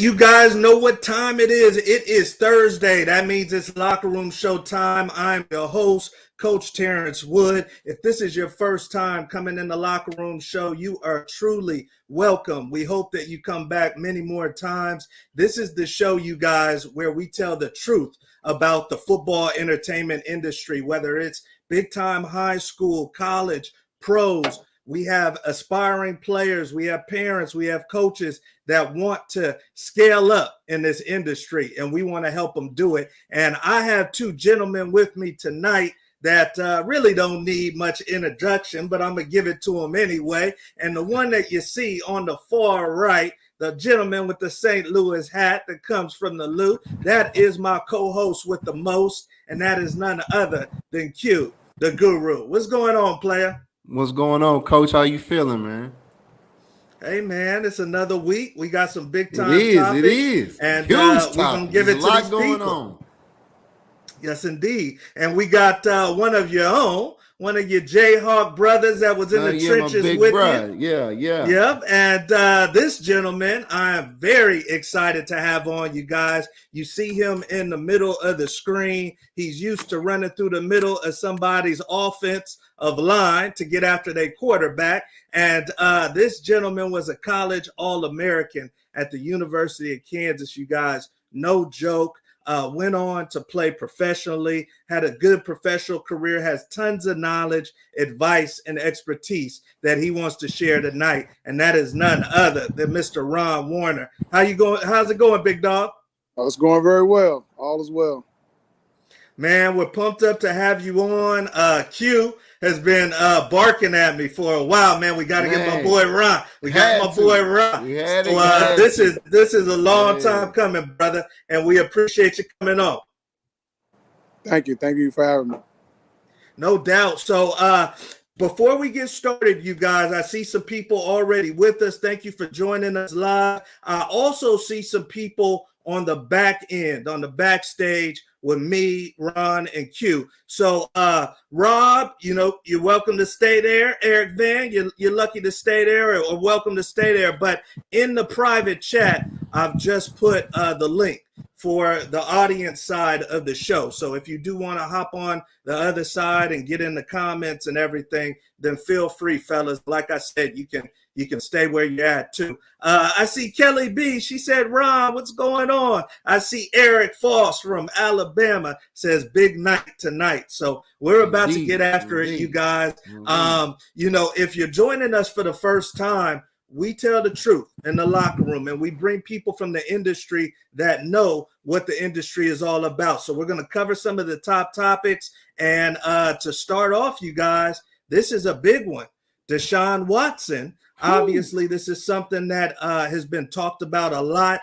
you guys know what time it is. It is Thursday. That means it's locker room show time. I'm your host, Coach Terrence Wood. If this is your first time coming in the locker room show, you are truly welcome. We hope that you come back many more times. This is the show, you guys, where we tell the truth about the football entertainment industry, whether it's big time high school, college, pros. We have aspiring players, we have parents, we have coaches that want to scale up in this industry, and we want to help them do it. And I have two gentlemen with me tonight that really don't need much introduction, but I'm going to give it to them anyway. And the one that you see on the far right, the gentleman with the St. Louis hat that comes from the Lou, that is my co-host with the most, and that is none other than Q, the Guru. What's going on, player? What's going on, Coach? How you feeling, man? Hey, man, it's another week. We got some big time topics. It is. And we're going to give it to these going people. On. Yes, indeed. And we got one of your own, one of your Jayhawk brothers that was in the trenches with you. Yeah. Yep. And this gentleman, I am very excited to have on, you guys. You see him in the middle of the screen. He's used to running through the middle of somebody's offense of line to get after their quarterback. And this gentleman was a college All-American at the University of Kansas, you guys. No joke. Went on to play professionally, had a good professional career, has tons of knowledge, advice, and expertise that he wants to share tonight. And that is none other than Mr. Ron Warner. How you going? How's it going, big dog? Oh, it's going very well. All is well. Man, we're pumped up to have you on. Q has been barking at me for a while, man. We got to get my boy Ron. So this is a long time coming, brother, and we appreciate you coming on. Thank you for having me. No doubt. So before we get started, you guys, I see some people already with us. Thank you for joining us live. I also see some people on the back end, on the backstage with me, Ron, and Q. So, Rob, you're welcome to stay there. Eric Van, you're lucky to stay there or welcome to stay there. But in the private chat, I've just put the link for the audience side of the show. So if you do want to hop on the other side and get in the comments and everything, then feel free, fellas. Like I said, you can stay where you're at too. I see Kelly B. She said, Ron, what's going on? I see Eric Foss from Alabama says big night tonight. So we're about to get after it, you guys. If you're joining us for the first time, we tell the truth in the locker room, and we bring people from the industry that know what the industry is all about. So we're going to cover some of the top topics. And to start off, you guys, this is a big one. Deshaun Watson. Obviously, this is something that has been talked about a lot.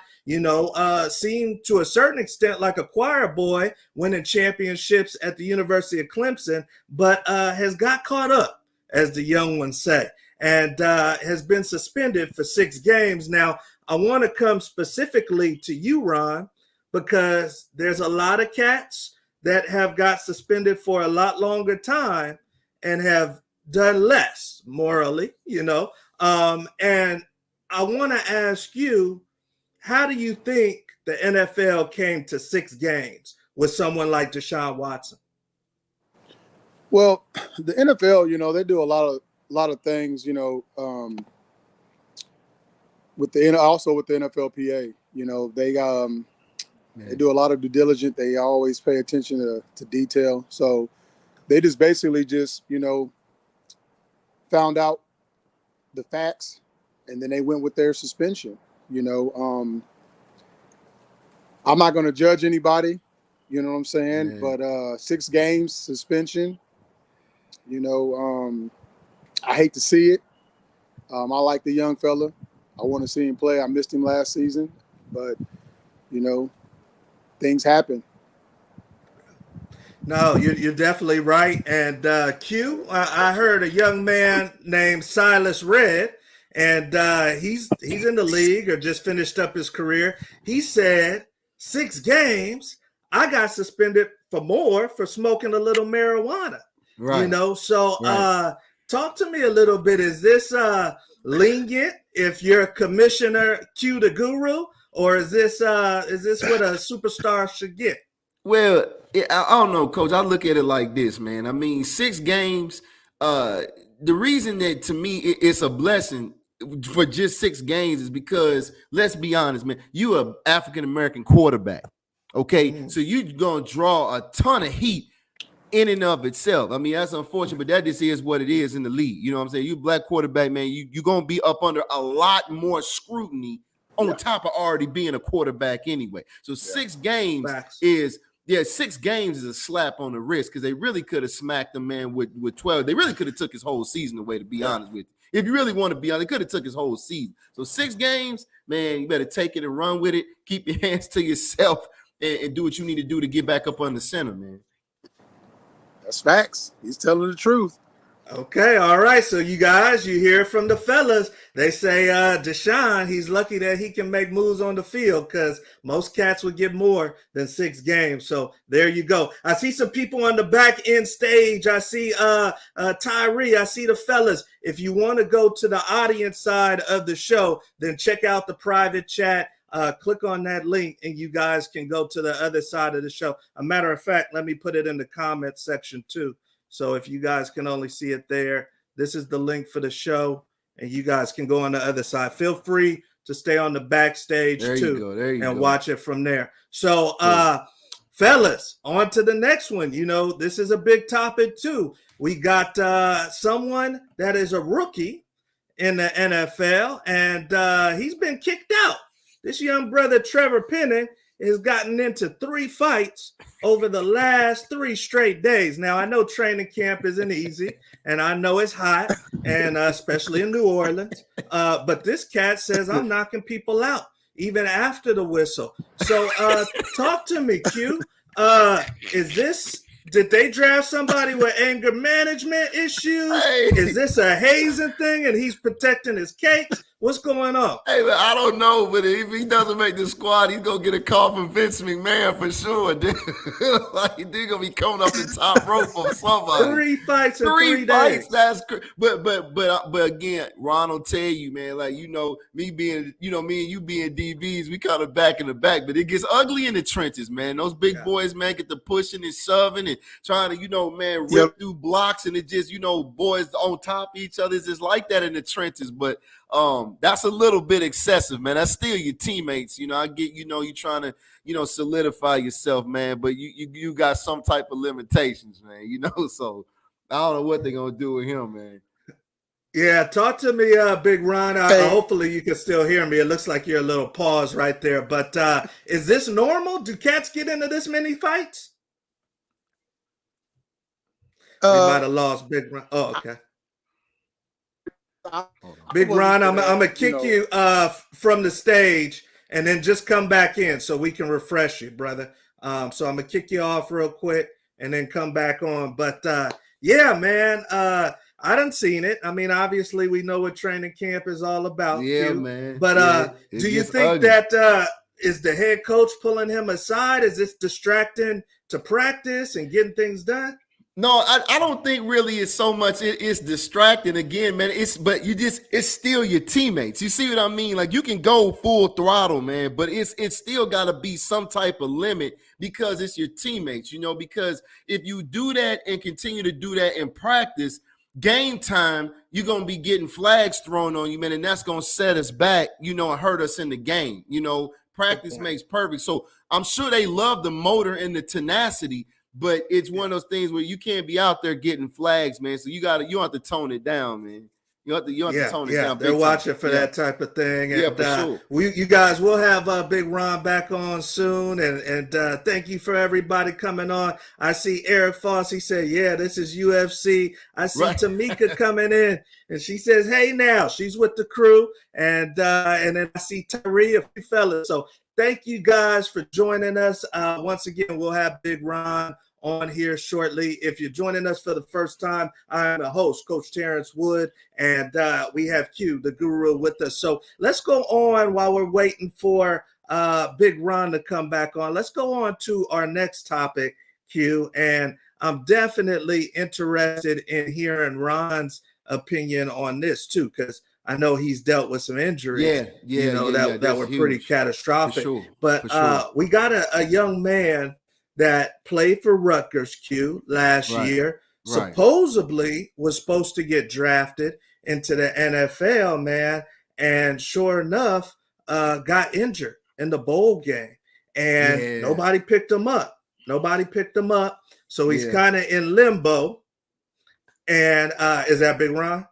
Seemed to a certain extent like a choir boy winning championships at the University of Clemson, but has got caught up, as the young ones say, and has been suspended for 6 games. Now, I want to come specifically to you, Ron, because there's a lot of cats that have got suspended for a lot longer time and have done less morally, and I want to ask you, how do you think the NFL came to 6 games with someone like Deshaun Watson? Well, the NFL, they do a lot of things, with the NFLPA. They do a lot of due diligence. They always pay attention to detail. So they just basically found out the facts, and then they went with their suspension. I'm not going to judge anybody, you know what I'm saying? Yeah. But 6 games suspension, I hate to see it. I like the young fella. I want to see him play. I missed him last season, but things happen. No, you're definitely right. And Q, I heard a young man named Silas Red, and he's in the league or just finished up his career. He said 6 games. I got suspended for smoking a little marijuana. Right. So right. Talk to me a little bit. Is this lenient if you're Commissioner Q the Guru, or is this what a superstar should get? Well, I don't know, Coach. I look at it like this, man. I mean, 6 games. The reason that to me it's a blessing for just 6 games is because let's be honest, man. You are African American quarterback, okay? So you're gonna draw a ton of heat in and of itself. I mean, that's unfortunate, but that just is what it is in the league. You know what I'm saying? You black quarterback, man. You're gonna be up under a lot more scrutiny on top of already being a quarterback anyway. So 6 games is. Yeah, 6 games is a slap on the wrist because they really could have smacked the man with 12. They really could have took his whole season away, to be honest with you. If you really want to be honest, they could have took his whole season. So 6 games, man, you better take it and run with it. Keep your hands to yourself and do what you need to do to get back up on the center, man. That's facts. He's telling the truth. Okay, all right. So you guys, you hear from the fellas. They say Deshaun, he's lucky that he can make moves on the field because most cats would get more than 6 games. So there you go. I see some people on the back end stage. I see Tyree. I see the fellas. If you want to go to the audience side of the show, then check out the private chat. Click on that link and you guys can go to the other side of the show. A matter of fact, let me put it in the comment section too. So if you guys can only see it there, this is the link for the show, and you guys can go on the other side. Feel free to stay on the backstage too and watch it from there. So, fellas, on to the next one. You know, this is a big topic too. We got someone that is a rookie in the NFL, and he's been kicked out. This young brother, Trevor Penning, has gotten into 3 fights over the last 3 straight days. Now, I know training camp isn't easy, and I know it's hot, and especially in New Orleans. But this cat says, I'm knocking people out, even after the whistle. So talk to me, Q. Did they draft somebody with anger management issues? Hey. Is this a hazing thing, and he's protecting his cakes? What's going on? Hey, man, I don't know, but if he doesn't make the squad, he's gonna get a call from Vince McMahon for sure. Like they're gonna be coming up the top rope from somebody. 3 fights in 3 days. That's but again, Ron will tell you, man. Like me and you being DBs, we kind of back in the back, but it gets ugly in the trenches, man. Those big boys, man, get to pushing and shoving and trying to, rip through blocks, and it just, boys on top of each other. It's just like that in the trenches, but. That's a little bit excessive, man. That's still your teammates. I get, you're trying to, solidify yourself, man, but you got some type of limitations, man, so I don't know what they're going to do with him, man. Yeah, talk to me, Big Ron. Hopefully you can still hear me. It looks like you're a little pause right there, but is this normal? Do cats get into this many fights? We might have lost Big Ron. Oh, okay. Big Ron, I'm gonna kick you from the stage and then just come back in so we can refresh you, brother. So I'm gonna kick you off real quick and then come back on. But yeah, man, I done seen it. I mean, obviously we know what training camp is all about. Yeah, man. But do you think that is the head coach pulling him aside? Is this distracting to practice and getting things done? No, I don't think really it's so much it's distracting again, man. It's still your teammates. You see what I mean? Like you can go full throttle, man, but it's still gotta be some type of limit because it's your teammates, because if you do that and continue to do that in practice, game time, you're gonna be getting flags thrown on you, man, and that's gonna set us back, and hurt us in the game. Practice makes perfect. So I'm sure they love the motor and the tenacity. But it's one of those things where you can't be out there getting flags, man. So you have to tone it down, man. You have to tone it down. They're watching for that type of thing. And, for sure. You guys will have Big Ron back on soon. And thank you for everybody coming on. I see Eric Foss. He said, yeah, this is UFC. I see Tamika coming in. And she says, hey, now. She's with the crew. And then I see Tyree, a few fellas. So thank you guys for joining us. Once again, we'll have Big Ron on here shortly. If you're joining us for the first time, I'm the host, Coach Terrence Wood, and we have Q, the guru, with us. So let's go on while we're waiting for Big Ron to come back on. Let's go on to our next topic, Q, and I'm definitely interested in hearing Ron's opinion on this too, because I know he's dealt with some injuries, Yeah. that That's were pretty huge. catastrophic. For sure. But For sure. we got a young man that played for Rutgers Q last Right. year, Right. supposedly was supposed to get drafted into the NFL, man. And sure enough, got injured in the bowl game. And Yeah. nobody picked him up. So he's Yeah. kind of in limbo. And is that Big Ron?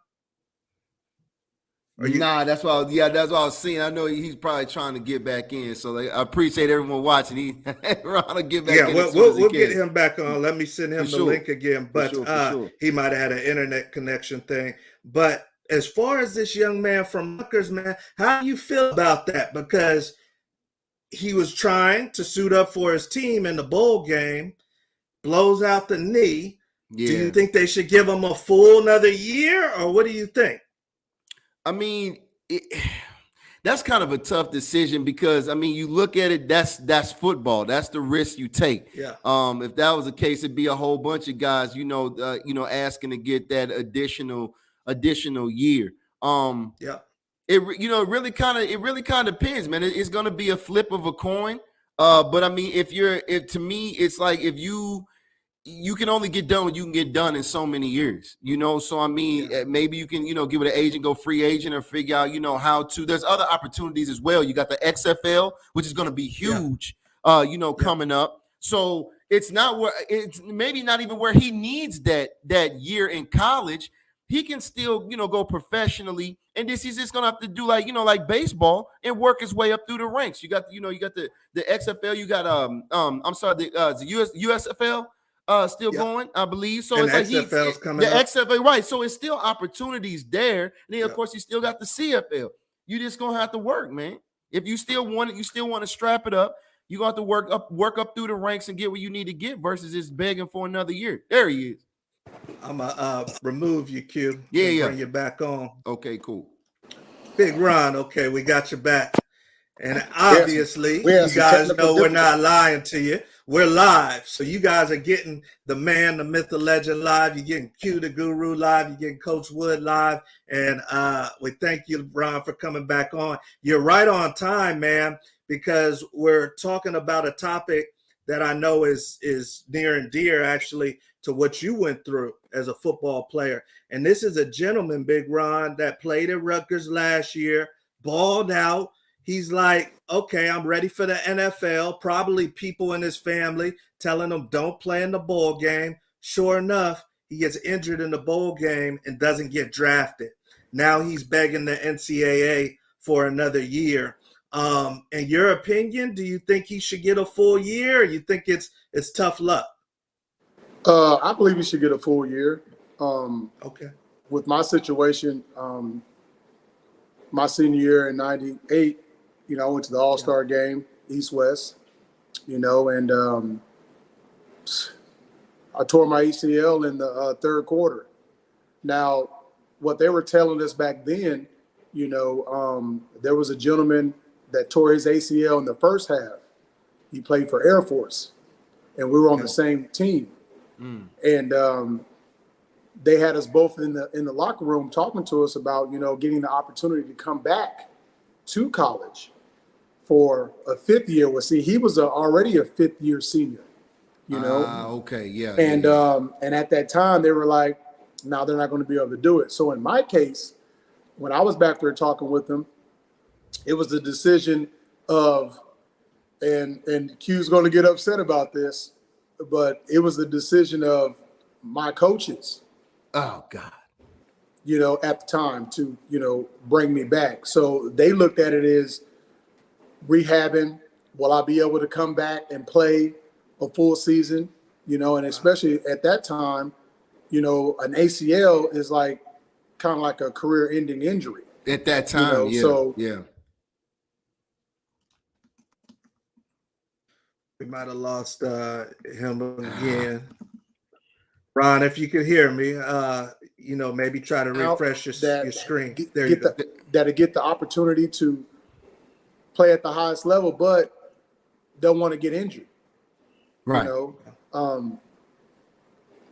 Nah, that's what I was seeing. I know he's probably trying to get back in. So I appreciate everyone watching. He Ron to get back in. We'll get him back on. Let me send him the link again. But for sure. He might have had an internet connection thing. But as far as this young man from Rutgers, man, how do you feel about that? Because he was trying to suit up for his team in the bowl game, blows out the knee. Yeah. Do you think they should give him a full another year, or what do you think? I mean, that's kind of a tough decision because I mean, you look at it. That's football. That's the risk you take. Yeah. If that was the case, it'd be a whole bunch of guys, asking to get that additional year. Yeah. It really kind of depends, man. It's going to be a flip of a coin. But I mean, if to me, it's like if you can only get done what you can get done in so many years, So, I mean, maybe you can, give it an agent, go free agent or figure out, how to. There's other opportunities as well. You got the XFL, which is going to be huge, coming up. So it's maybe not even where he needs that year in college. He can still, go professionally. And he's just going to have to do like baseball and work his way up through the ranks. You got, the XFL, you got, the USFL. Still going, I believe. So and it's like XFL's coming up. XFL, right? So it's still opportunities there. And then of course you still got the CFL. You just gonna have to work, man. If you still want to strap it up. You got to work up through the ranks and get what you need to get versus just begging for another year. There he is. I'm gonna remove you, Q. Yeah. Bring you back on. Okay, cool. Big Ron. Okay, we got you back. And obviously, you guys know we're not lying to you. We're live. So you guys are getting the man, the myth, the legend live. You're getting Q the Guru live. You're getting Coach Wood live. And we thank you, Ron, for coming back on. You're right on time, man, because we're talking about a topic that I know is near and dear, actually, to what you went through as a football player. And this is a gentleman, Big Ron, that played at Rutgers last year, balled out. He's like, okay, I'm ready for the NFL. Probably people in his family telling him don't play in the bowl game. Sure enough, he gets injured in the bowl game and doesn't get drafted. Now he's begging the NCAA for another year. In your opinion, do you think he should get a full year, or you think it's tough luck? I believe he should get a full year. Okay. With my situation, my senior year in '98, I went to the All-Star game, East-West, and I tore my ACL in the third quarter. Now, what they were telling us back then, there was a gentleman that tore his ACL in the first half. He played for Air Force, and we were on the same team. And they had us both in the locker room talking to us about, getting the opportunity to come back to college for a fifth year. Well, see, he was already a fifth-year senior, Okay, yeah. And and at that time, they were like, no, they're not going to be able to do it. So in my case, when I was back there talking with them, it was the decision of, and Q's going to get upset about this, but it was the decision of my coaches. Oh, God. At the time to, bring me back. So they looked at it as rehabbing. Will I be able to come back and play a full season? And especially at that time, an ACL is like kind of like a career-ending injury. At that time, yeah. We might have lost him again. Ron, if you could hear me, maybe try to refresh your screen. There you go. That'll get the opportunity to play at the highest level, but they'll want to get injured. Right.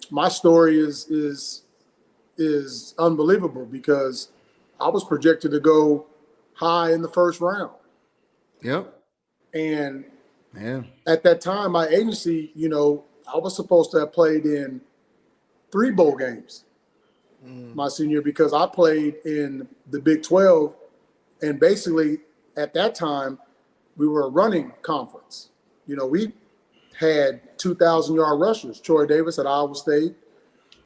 My story is unbelievable because I was projected to go high in the first round. Yep. And Yeah. at that time, my agency, you know, I was supposed to have played in 3 bowl games my senior year because I played in the Big 12. And basically, at that time, we were a running conference. You know, we had 2,000-yard rushers. Troy Davis at Iowa State.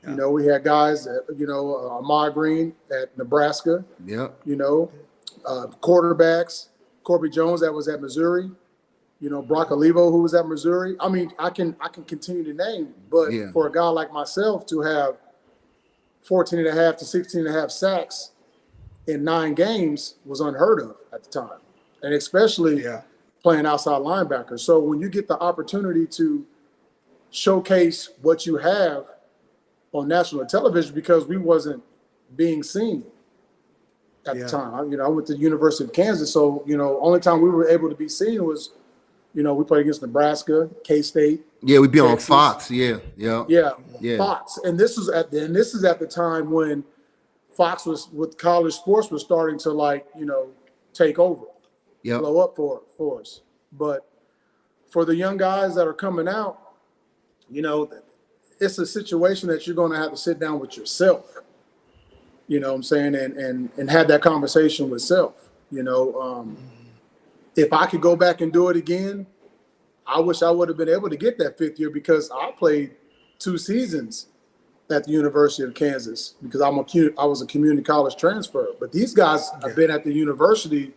Yeah. You know, we had guys, Ahmad Green at Nebraska. Yep. You know, quarterbacks, Corby Jones that was at Missouri. You know, Brock Olivo, who was at Missouri. I mean, I can continue to name, but for a guy like myself to have 14.5 to 16.5 sacks in 9 games was unheard of at the time, and especially playing outside linebacker. So when you get the opportunity to showcase what you have on national television, because we wasn't being seen at the time. I went to the University of Kansas, so, you know, only time we were able to be seen was, you know, we played against Nebraska, K-State. Yeah, we'd be Texas. on Fox. Yeah, Fox. And this is at the time when Fox was with college sports was starting to, like, you know, take over, blow up for us. But for the young guys that are coming out, you know, it's a situation that you're going to have to sit down with yourself. You know what I'm saying, and have that conversation with self. You know. If I could go back and do it again, I wish I would have been able to get that 5th year because I played 2 seasons at the University of Kansas because I was a community college transfer. But these guys have been at the university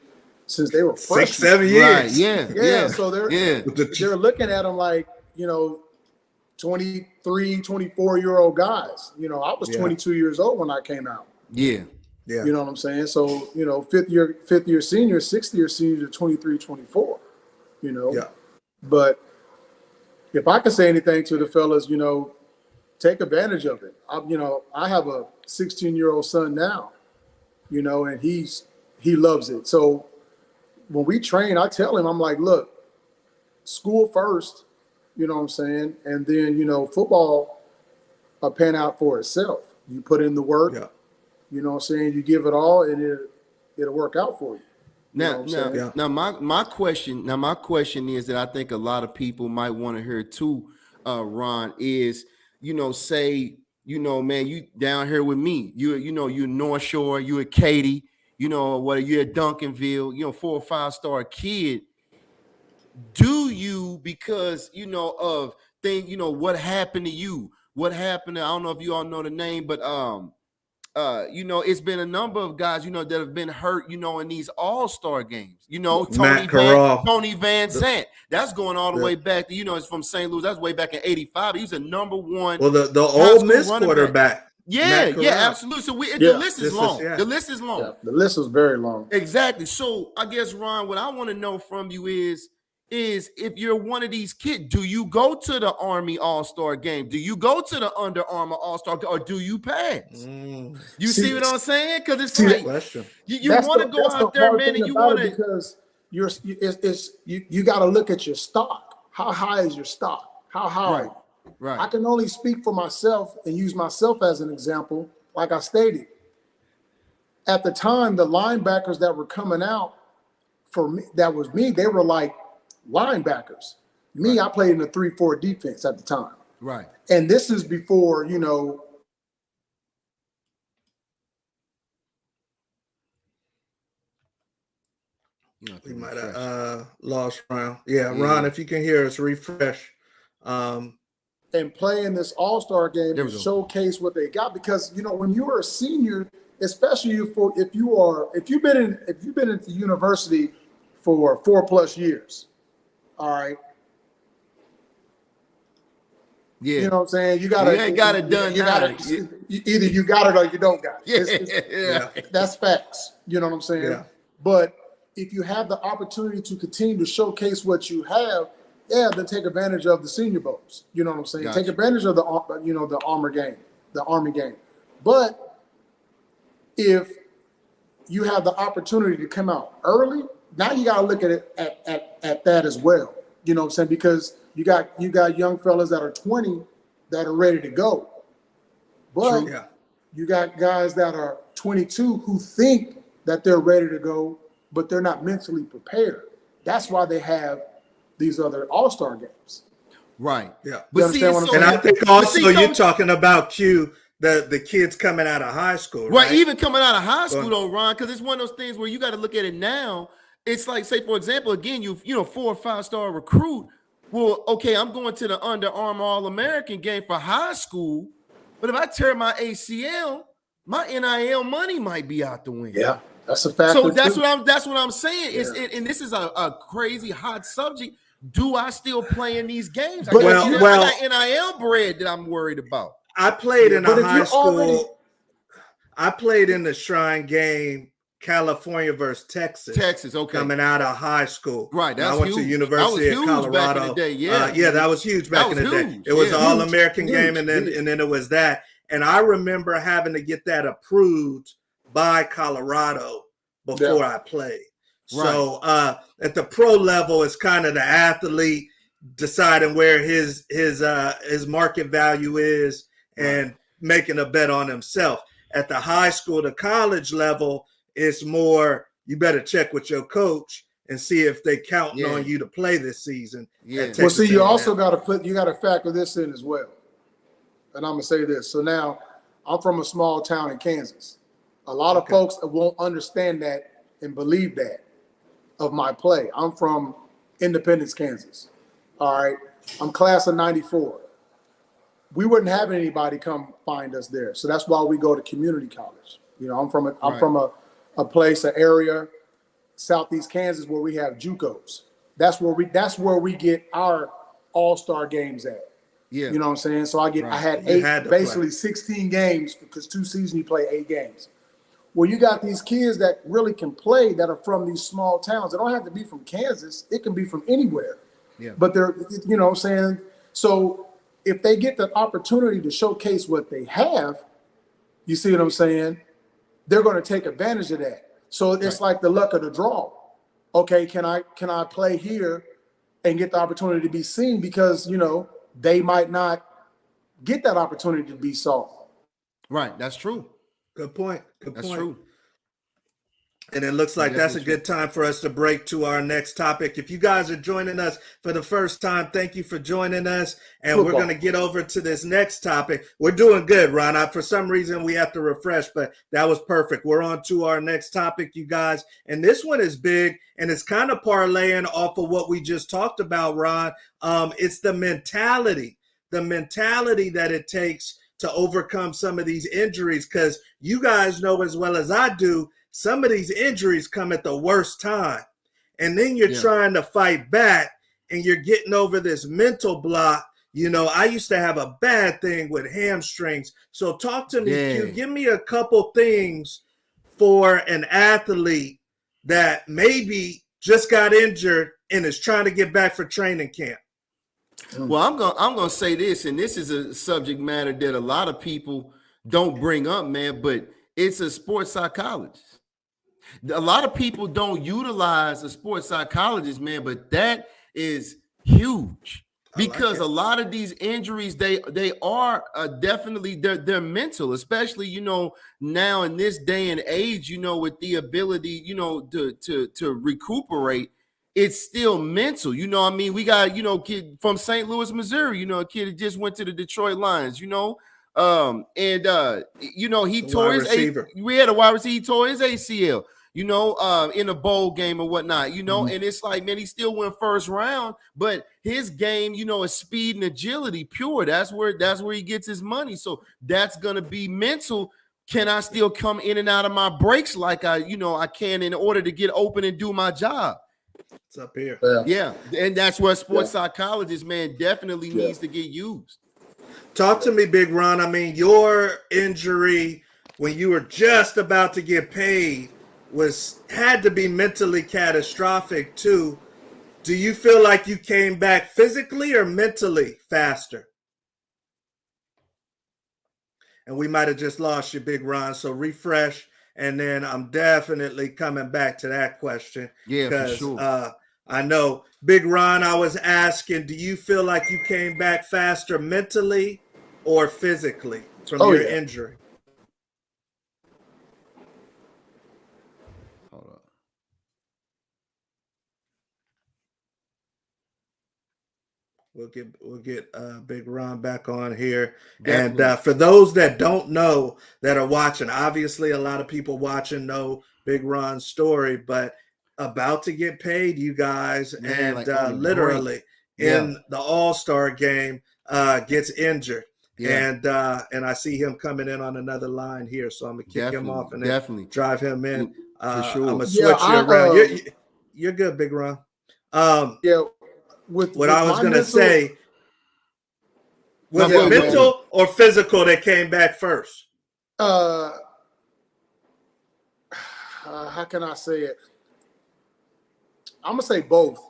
since they were freshmen. 6-7 years. Right. Yeah. So they're looking at them like, you know, 23, 24-year-old guys. You know, I was 22 years old when I came out. Yeah. You know what I'm saying? So, you know, 5th year senior, 6th year seniors are 23, 24, you know? Yeah. But if I can say anything to the fellas, you know, take advantage of it. I have a 16-year-old son now, you know, and he loves it. So when we train, I tell him, I'm like, look, school first, you know what I'm saying? And then, you know, football will pan out for itself. You put in the work. Yeah. You know what I'm saying? You give it all, and it'll work out for you. Now, my question is that I think a lot of people might want to hear too, Ron, is, you know, say, you know, man, you down here with me, you North Shore, you at Katy, you know, whether you're at Duncanville, you know, 4 or 5-star kid. Do you, because, you know, of thing, you know, what happened to you? What happened to, I don't know if you all know the name, but you know, it's been a number of guys, you know, that have been hurt, you know, in these all-star games. You know, Tony Van Sant. That's going all the way back to, you know, it's from St. Louis. That's way back in '85. He's a number 1. Well, the Ole Miss quarterback. Yeah, absolutely. So the list is long. The list is long. Yeah, the list is very long. Exactly. So I guess, Ron, what I want to know from you is if you're one of these kids, do you go to the Army All-Star game? Do you go to the Under Armour All-Star, or do you pass? You see what I'm saying? Because it's like you want to go out there, man, and you want to, because you got to look at your stock. How high is your stock? How high? Right. I can only speak for myself and use myself as an example. Like I stated, at the time, the linebackers that were coming out for me, they were like linebackers. Me, I played in a 3-4 defense at the time. Right. And this is before, you know, we might have lost Ron. Yeah, Ron, if you can hear us, refresh. And play in this all-star game to showcase what they got, because, you know, when you are a senior, especially if you've been at the university for 4+ years. All right. Yeah. You know what I'm saying? You got it done. Either you got it or you don't got it. That's facts. You know what I'm saying? Yeah. But if you have the opportunity to continue to showcase what you have, then take advantage of the Senior Bowls. You know what I'm saying? Gotcha. Take advantage of the Army game. But if you have the opportunity to come out early, now you got to look at it at that as well. You know what I'm saying? Because you got young fellas that are 20 that are ready to go. But you got guys that are 22 who think that they're ready to go, but they're not mentally prepared. That's why they have these other all-star games. Right. Yeah. You understand what I'm saying? And I think also you're Coach, talking about the kids coming out of high school, right? Right. Even coming out of high school, though, Ron, because it's one of those things where you got to look at it now. It's like, say, for example, again, you 4 or 5 star recruit. Well, okay, I'm going to the Under Armour All-American game for high school, but if I tear my ACL, my NIL money might be out the window. Yeah, that's a factor. So that's what I'm saying. Yeah. And this is a crazy hot subject. Do I still play in these games? But I got NIL bread that I'm worried about. I played in a high school. Already... I played in the Shrine game, California versus Texas. Texas, okay. Coming out of high school. Right. I went to University of Colorado. Back in the day. Yeah. That was huge back in the day. It was an All-American game, and then it was that. And I remember having to get that approved by Colorado before I played. Right. So at the pro level, it's kind of the athlete deciding where his market value is and making a bet on himself. At the high school to college level, it's more you better check with your coach and see if they counting on you to play this season. Yeah. Well, see, you also got to factor this in as well. And I'm gonna say this. So now, I'm from a small town in Kansas. A lot of folks won't understand that and believe that of my play. I'm from Independence, Kansas. All right. I'm class of 94. We wouldn't have anybody come find us there. So that's why we go to community college. I'm from a place, an area, Southeast Kansas, where we have JUCOs. That's where we get our all-star games at. Yeah. You know what I'm saying? So I had basically 16 games because 2 seasons you play 8 games. Well, you got these kids that really can play that are from these small towns. They don't have to be from Kansas. It can be from anywhere. Yeah. But they're, you know what I'm saying? So if they get the opportunity to showcase what they have, you see what I'm saying? They're going to take advantage of that. So it's like the luck of the draw. Okay, can I play here and get the opportunity to be seen because, they might not get that opportunity to be saw. Right, that's true. Good point. That's true. And it looks like that's a good time for us to break to our next topic. If you guys are joining us for the first time, thank you for joining us. And we're going to get over to this next topic. We're doing good, Ron. For some reason, we have to refresh, but that was perfect. We're on to our next topic, you guys. And this one is big, and it's kind of parlaying off of what we just talked about, Ron. It's the mentality that it takes to overcome some of these injuries, because you guys know as well as I do, some of these injuries come at the worst time. And then you're trying to fight back and you're getting over this mental block. I used to have a bad thing with hamstrings. So talk to me, Q. Give me a couple things for an athlete that maybe just got injured and is trying to get back for training camp. Well, I'm gonna say this, and this is a subject matter that a lot of people don't bring up, man, but it's a sports psychologist. A lot of people don't utilize a sports psychologist, man, but that is huge because a lot of these injuries, they are definitely they're mental, especially now in this day and age, with the ability to recuperate. It's still mental. We got kid from St. Louis, Missouri, a kid that just went to the Detroit Lions, he tore his we had a wide receiver, he tore his ACL. In a bowl game or whatnot, and it's like, man, he still went first round, but his game, is speed and agility pure. That's where he gets his money. So that's going to be mental. Can I still come in and out of my breaks like I can in order to get open and do my job? It's up here. Yeah. And that's where sports psychologist, man, definitely needs to get used. Talk to me, Big Ron. I mean, your injury when you were just about to get paid had to be mentally catastrophic too. Do you feel like you came back physically or mentally faster? And we might have just lost you, Big Ron. So refresh, and then I'm definitely coming back to that question. Yeah, for sure. I know, Big Ron, I was asking, do you feel like you came back faster mentally or physically from your injury? We'll get Big Ron back on here. Definitely. And for those that don't know that are watching, obviously a lot of people watching know Big Ron's story, but about to get paid, you guys, Man, and like on the literally Yeah. in the All-Star game gets injured. Yeah. And I see him coming in on another line here, so I'm gonna kick him off and then Definitely. drive him in. For I'm sure. gonna Yeah, switch you around. You're good, Big Ron. Yeah, with What I was my gonna mental, say, was No, it go mental or physical that came back first? how can I say it? I'm gonna say both.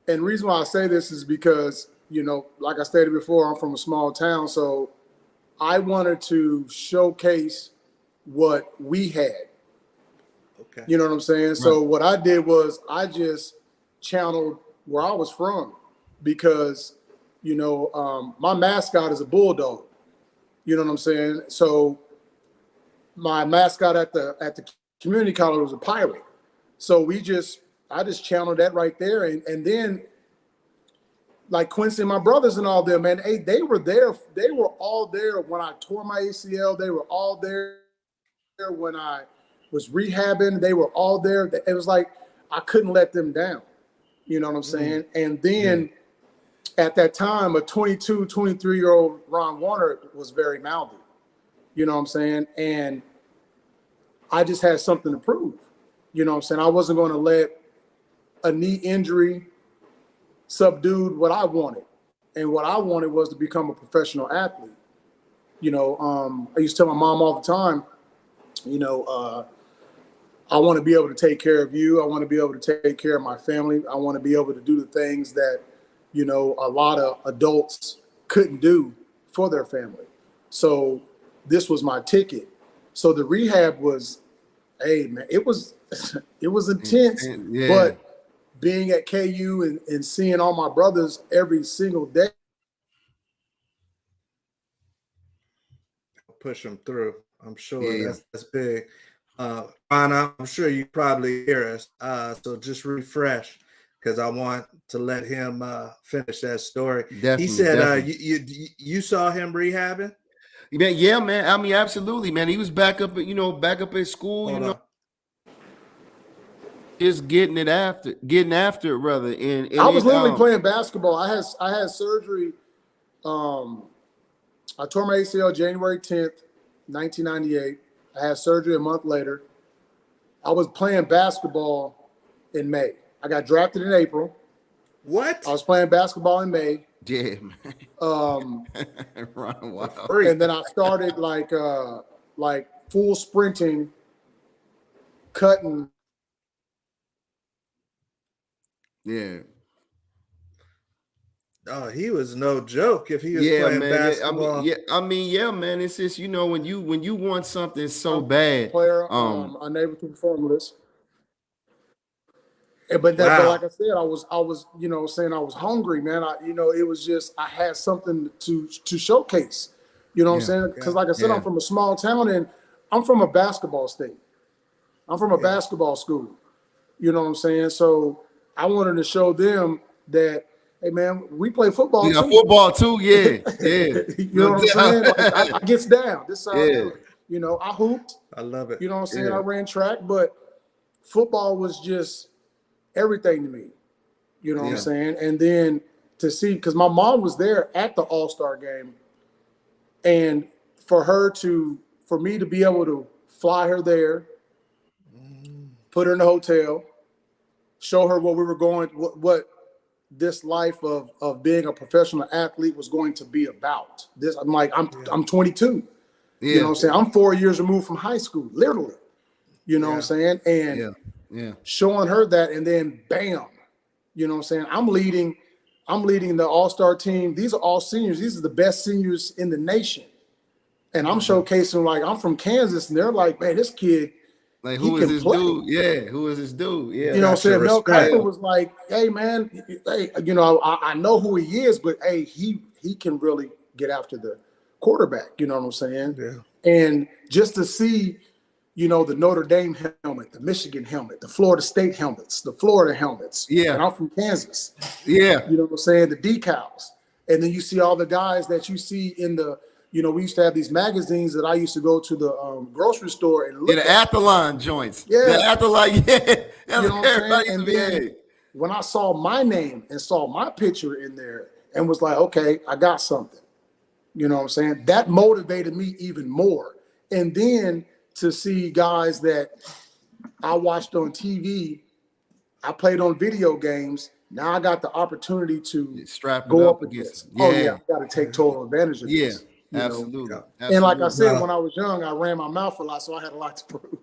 And the reason why I say this is because, like I stated before, I'm from a small town, so I wanted to showcase what we had. Okay. You know what I'm saying? Right. So what I did was I just channeled where I was from because, my mascot is a bulldog. You know what I'm saying? So my mascot at the community college was a pirate. So I just channeled that right there. And then like Quincy and my brothers and all them, man, they were there. They were all there when I tore my ACL. They were all there when I was rehabbing. They were all there. It was like I couldn't let them down. You know what I'm saying? And then at that time, a 22, 23-year-old Ron Warner was very mouthy. You know what I'm saying? And I just had something to prove. You know what I'm saying? I wasn't going to let a knee injury subdued what I wanted. And what I wanted was to become a professional athlete. I used to tell my mom all the time, I want to be able to take care of you. I want to be able to take care of my family. I want to be able to do the things that, a lot of adults couldn't do for their family. So this was my ticket. So the rehab was, hey, man, it was intense. But being at KU and seeing all my brothers every single day. Push them through. I'm sure that's big. Ron, I'm sure you probably hear us. So just refresh because I want to let him finish that story. He said you saw him rehabbing? Yeah, man. I mean, absolutely, man. He was back up at school, just getting after it, brother. And I was literally playing basketball. I had surgery. I tore my ACL January 10th, 1998. I had surgery a month later. I was playing basketball in May. I got drafted in April. What? I was playing basketball in May. Yeah, man. Wow. And then I started like full sprinting, cutting. Yeah. Oh, he was no joke if he was playing basketball. I mean, man. It's just when you want something so bad, player unable to perform this. But like I said, I was saying I was hungry, man. It was just I had something to showcase. You know what I'm saying? Because like I said, I'm from a small town and I'm from a basketball state. I'm from a basketball school. You know what I'm saying? So I wanted to show them that, hey man, we play football too. Football too, yeah. You know what I'm saying? Like, I gets down. This is how I do it. I hooped. I love it. You know what I'm saying? I ran track, but football was just everything to me. You know what I'm saying? And then to see, because my mom was there at the All-Star game, and for me to be able to fly her there, put her in the hotel, show her what we were going, what this life of being a professional athlete was going to be about. I'm 22. Yeah. You know what I'm saying? I'm 4 years removed from high school, literally. You know what I'm saying? And showing her that, and then bam, you know what I'm saying? I'm leading the All-Star team. These are all seniors. These are the best seniors in the nation. And I'm showcasing, like, I'm from Kansas, and they're like, man, this kid, like, who is this dude? Yeah, who is this dude? Yeah, you know what I'm saying? Mel Kiper was like, hey, man, hey, I know who he is, but hey, he can really get after the quarterback. You know what I'm saying? Yeah. And just to see, the Notre Dame helmet, the Michigan helmet, the Florida State helmets, the Florida helmets. Yeah. And I'm from Kansas. Yeah. You know what I'm saying? The decals. And then you see all the guys that you see in the, we used to have these magazines that I used to go to the grocery store and look the at. Athlon joints. Yeah. The Athlon, yeah. You know what I'm saying? And Everybody used to then when I saw my name and saw my picture in there and was like, okay, I got something. You know what I'm saying? That motivated me even more. And then to see guys that I watched on TV, I played on video games. Now I got the opportunity to go up against. Oh yeah, I got to take total advantage of this. Absolutely. And like I said, when I was young, I ran my mouth a lot, so I had a lot to prove.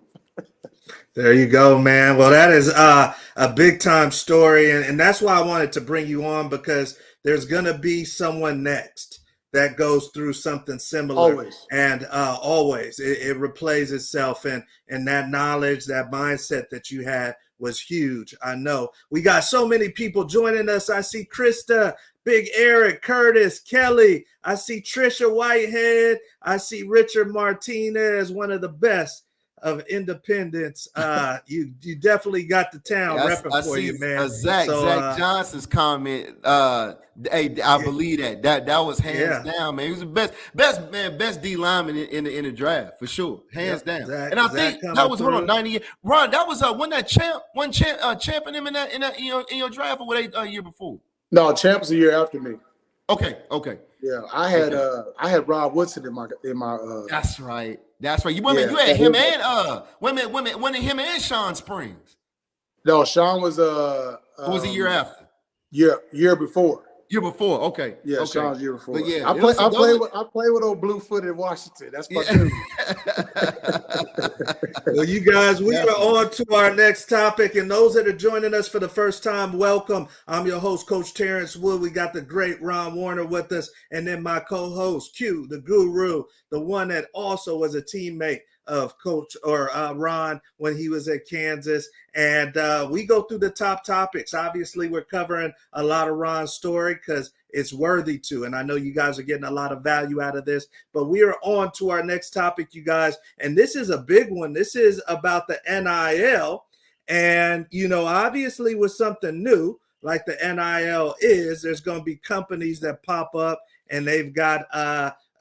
There you go, man. Well, that is a big time story. And that's why I wanted to bring you on, because there's going to be someone next that goes through something similar. Always. And always it replays itself. And that knowledge, that mindset that you had was huge. I know we got so many people joining us. I see Krista, Big Eric, Curtis, Kelly. I see Trisha Whitehead. I see Richard Martinez, one of the best of independence. You definitely got the town repping for you, man. Zach Johnson's comment. Hey, I believe that was hands down, man. He was the best D lineman in the draft for sure, hands down. And I think that was 90. Ron, that was champion him in your draft, or were they a year before? No, Champ was a year after me. Okay. Yeah, I had Rob Woodson in my. That's right. You had him and him and Sean Springs. No, Sean was Who was a year after? Year before. Year before, okay. Yeah, okay. Sean's year before. But yeah, I play with old Bluefoot in Washington. That's my dude. Well, you guys, we are on to our next topic, and those that are joining us for the first time, welcome. I'm your host, Coach Terrence Wood. We got the great Ron Warner with us, and then my co-host, Q, the guru, the one that also was a teammate of Coach Ron when he was at Kansas. And we go through the top topics. Obviously, we're covering a lot of Ron's story because it's worthy to. And I know you guys are getting a lot of value out of this. But we are on to our next topic, you guys. And this is a big one. This is about the NIL. And, obviously with something new like the NIL there's going to be companies that pop up and they've got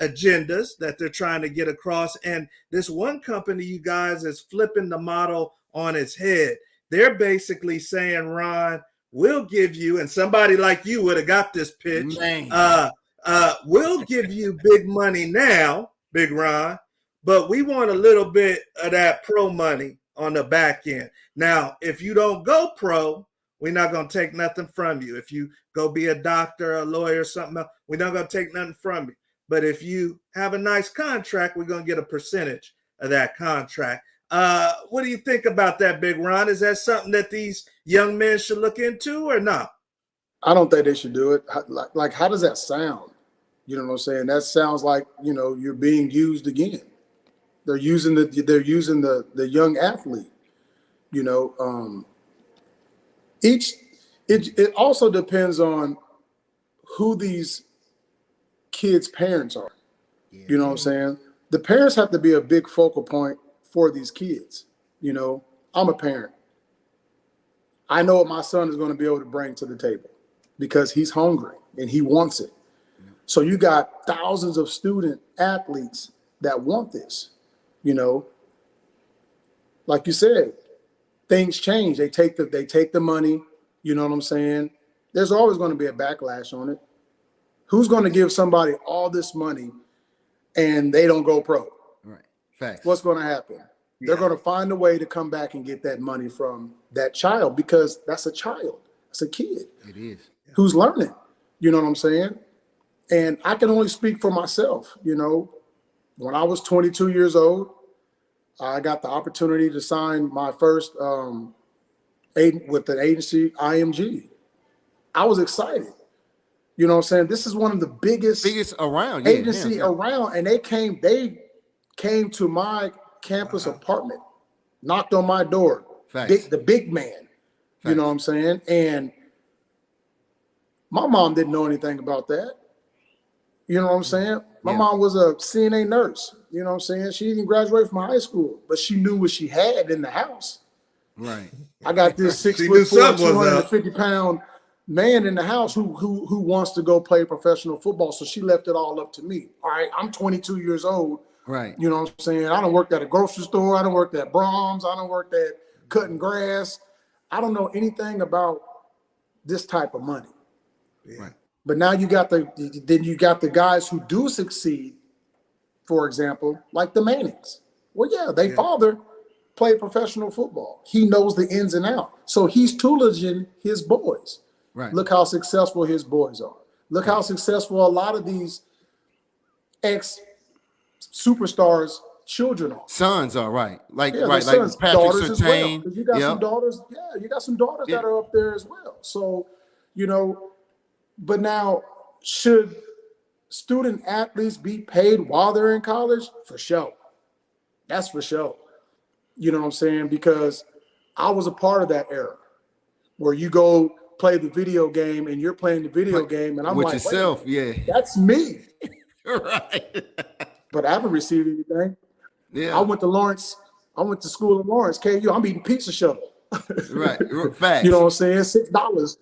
agendas that they're trying to get across. And this one company, you guys, is flipping the model on its head. They're basically saying, Ron, we'll give you, and somebody like you would have got this pitch, we'll give you big money now, Big Ron, but we want a little bit of that pro money on the back end. Now, if you don't go pro, we're not going to take nothing from you. If you go be a doctor, a lawyer, something else, we're not going to take nothing from you. But if you have a nice contract, we're going to get a percentage of that contract. What do you think about that, Big Ron? Is that something that these young men should look into or not? I don't think they should do it. Like, how does that sound? You know what I'm saying? That sounds like, you're being used again. They're using the young athlete. It also depends on who these kids' parents are. Yeah. You know what I'm saying? The parents have to be a big focal point for these kids. I'm a parent. I know what my son is going to be able to bring to the table because he's hungry and he wants it. Yeah. So you got thousands of student athletes that want this. Like you said, things change. They take the money. You know what I'm saying? There's always going to be a backlash on it. Who's going to give somebody all this money and they don't go pro? Right. Facts. What's going to happen? Yeah. They're going to find a way to come back and get that money from that child because that's a child. That's a kid. It is. Who's learning. You know what I'm saying? And I can only speak for myself. When I was 22 years old, I got the opportunity to sign my first with the agency, IMG. I was excited. You know what I'm saying? This is one of the biggest around agency around. And they came to my campus apartment, knocked on my door. The big man. Facts. You know what I'm saying? And my mom didn't know anything about that. You know what I'm saying? My mom was a CNA nurse. You know what I'm saying? She didn't graduate from high school, but she knew what she had in the house. Right. I got this 6'4", 250-pound man in the house who wants to go play professional football. So she left it all up to me. All right, I'm 22 years old. Right. You know what I'm saying? I done worked at a grocery store. I done worked at Brahms. I done worked at cutting grass. I don't know anything about this type of money. Right. But now you got the guys who do succeed, for example, like the Mannings. Well, yeah, father played professional football. He knows the ins and outs. So he's tutelaging his boys. Right. Look how successful his boys are. Look how successful a lot of these ex-superstars' children are. Sons are right. Like Yeah, right, sons, like Patrick daughters as well. Surtain. Because you got some daughters. Yeah, you got some daughters that are up there as well. So, but now should student athletes be paid while they're in college? For sure. That's for sure. You know what I'm saying? Because I was a part of that era where you go play the video game and you're playing the video game and I'm with like, yourself, that's me. Right. But I haven't received anything. Yeah. I went to school in Lawrence, KU. I'm eating pizza shuttle. Right. Facts. You know what I'm saying? $6.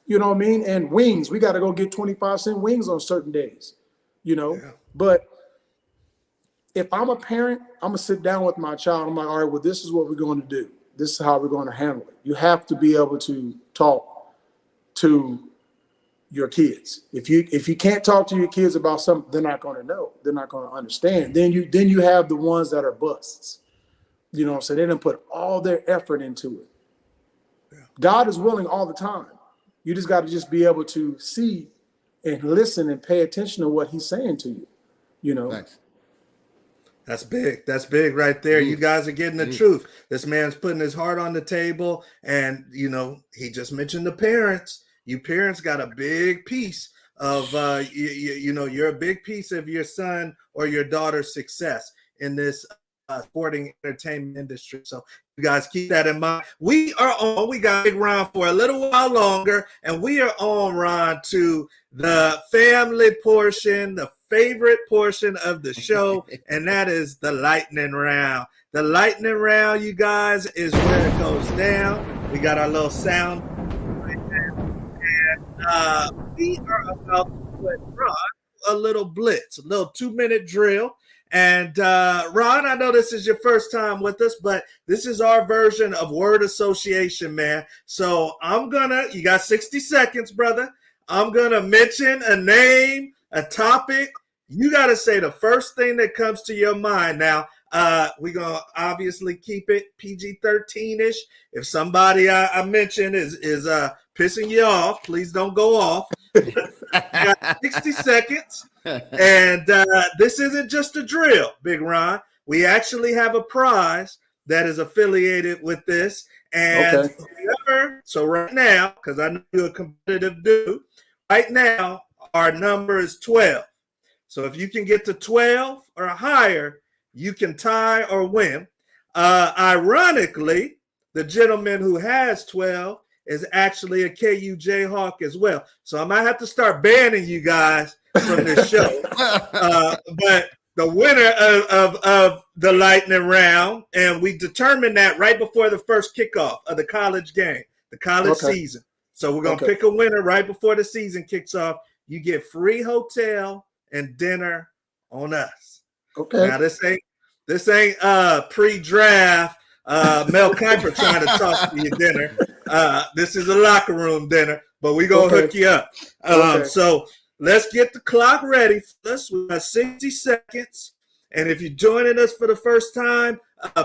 You know what I mean? And wings. We got to go get 25-cent wings on certain days. But if I'm a parent, I'm going to sit down with my child. I'm like, all right, well, this is what we're going to do. This is how we're going to handle it. You have to be able to talk to your kids. If you can't talk to your kids about something, they're not going to know. They're not going to understand. Then you have the ones that are busts. You know what I'm saying? They didn't put all their effort into it. Yeah. God is willing all the time. You just got to just be able to see and listen and pay attention to what he's saying to you. Thanks. That's big. That's big right there. You guys are getting the truth. This man's putting his heart on the table. And, he just mentioned the parents. You parents got a big piece of, you're a big piece of your son or your daughter's success in this sporting entertainment industry. So you guys keep that in mind. We got Big Ron for a little while longer, and we are on, Ron, to the family portion, the favorite portion of the show, and that is the lightning round. The lightning round, you guys, is where it goes down. We got our little sound right there, and we are about to put Ron a little blitz, a little 2-minute drill. And Ron, I know this is your first time with us, but this is our version of word association, man. So you got 60 seconds, brother. I'm going to mention a name, a topic. You got to say the first thing that comes to your mind. Now, we're going to obviously keep it PG-13-ish. If somebody I mentioned is pissing you off, please don't go off. You got 60 seconds. And this isn't just a drill, Big Ron. We actually have a prize that is affiliated with this. And so right now, because I know you're a competitive dude, right now our number is 12. So if you can get to 12 or higher, you can tie or win. Ironically, the gentleman who has 12 is actually a KU Jayhawk as well. So I might have to start banning you guys from this show. But the winner of the lightning round, and we determined that right before the first kickoff of the college game, the college season. So we're going to pick a winner right before the season kicks off. You get free hotel and dinner on us. Okay. Now this ain't pre-draft Mel Kiper trying to talk to you dinner. This is a locker room dinner, but we're going to hook you up. So let's get the clock ready for us. We got 60 seconds. And if you're joining us for the first time,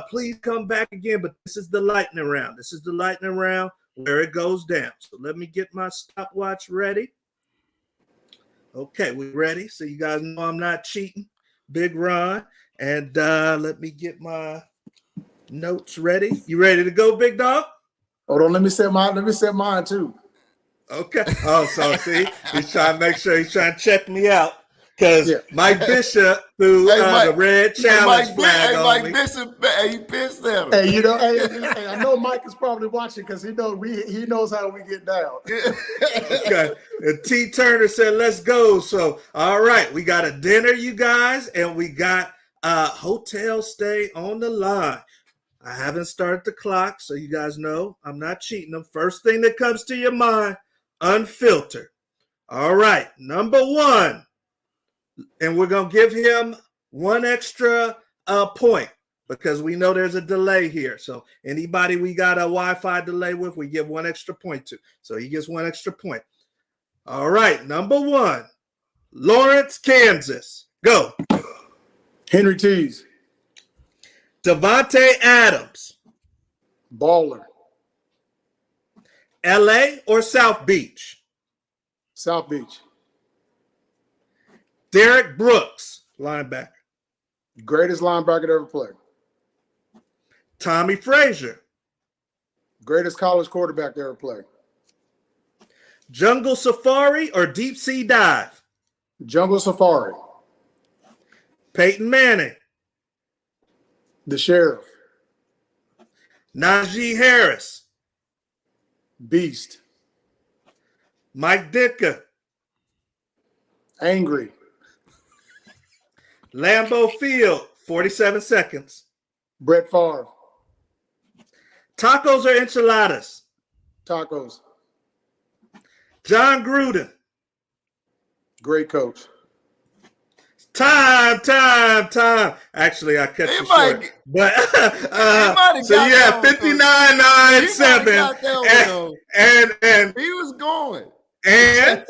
please come back again. But this is the lightning round. This is the lightning round where it goes down. So let me get my stopwatch ready. Okay, we ready? So you guys know I'm not cheating. Big Ron. And let me get my notes ready. You ready to go, big dog? Hold on, let me set mine too. Okay. Oh, so see, he's trying to make sure he's trying to check me out. Because Mike Bishop threw the red challenge flag on me. Bishop, he pissed at him. Hey, I know Mike is probably watching because he knows how we get down. Okay. And T. Turner said, let's go. So, all right, we got a dinner, you guys, and we got a hotel stay on the line. I haven't started the clock, so you guys know I'm not cheating them. First thing that comes to your mind, unfiltered. All right, number one, and we're gonna give him one extra point because we know there's a delay here. So anybody we got a Wi-Fi delay with, we give one extra point to. So he gets one extra point. All right, number one, Lawrence, Kansas. Go. Henry Tees. Devontae Adams. Baller. LA or South Beach? South Beach. Derek Brooks, linebacker. Greatest linebacker to ever play. Tommy Frazier. Greatest college quarterback to ever play. Jungle Safari or Deep Sea Dive? Jungle Safari. Peyton Manning. The Sheriff. Najee Harris. Beast. Mike Ditka. Angry. Lambeau Field, 47 seconds. Brett Favre. Tacos or enchiladas? Tacos. John Gruden. Great coach. Time. Actually, I cut you short. But so yeah, 59-9-7. And he was going. And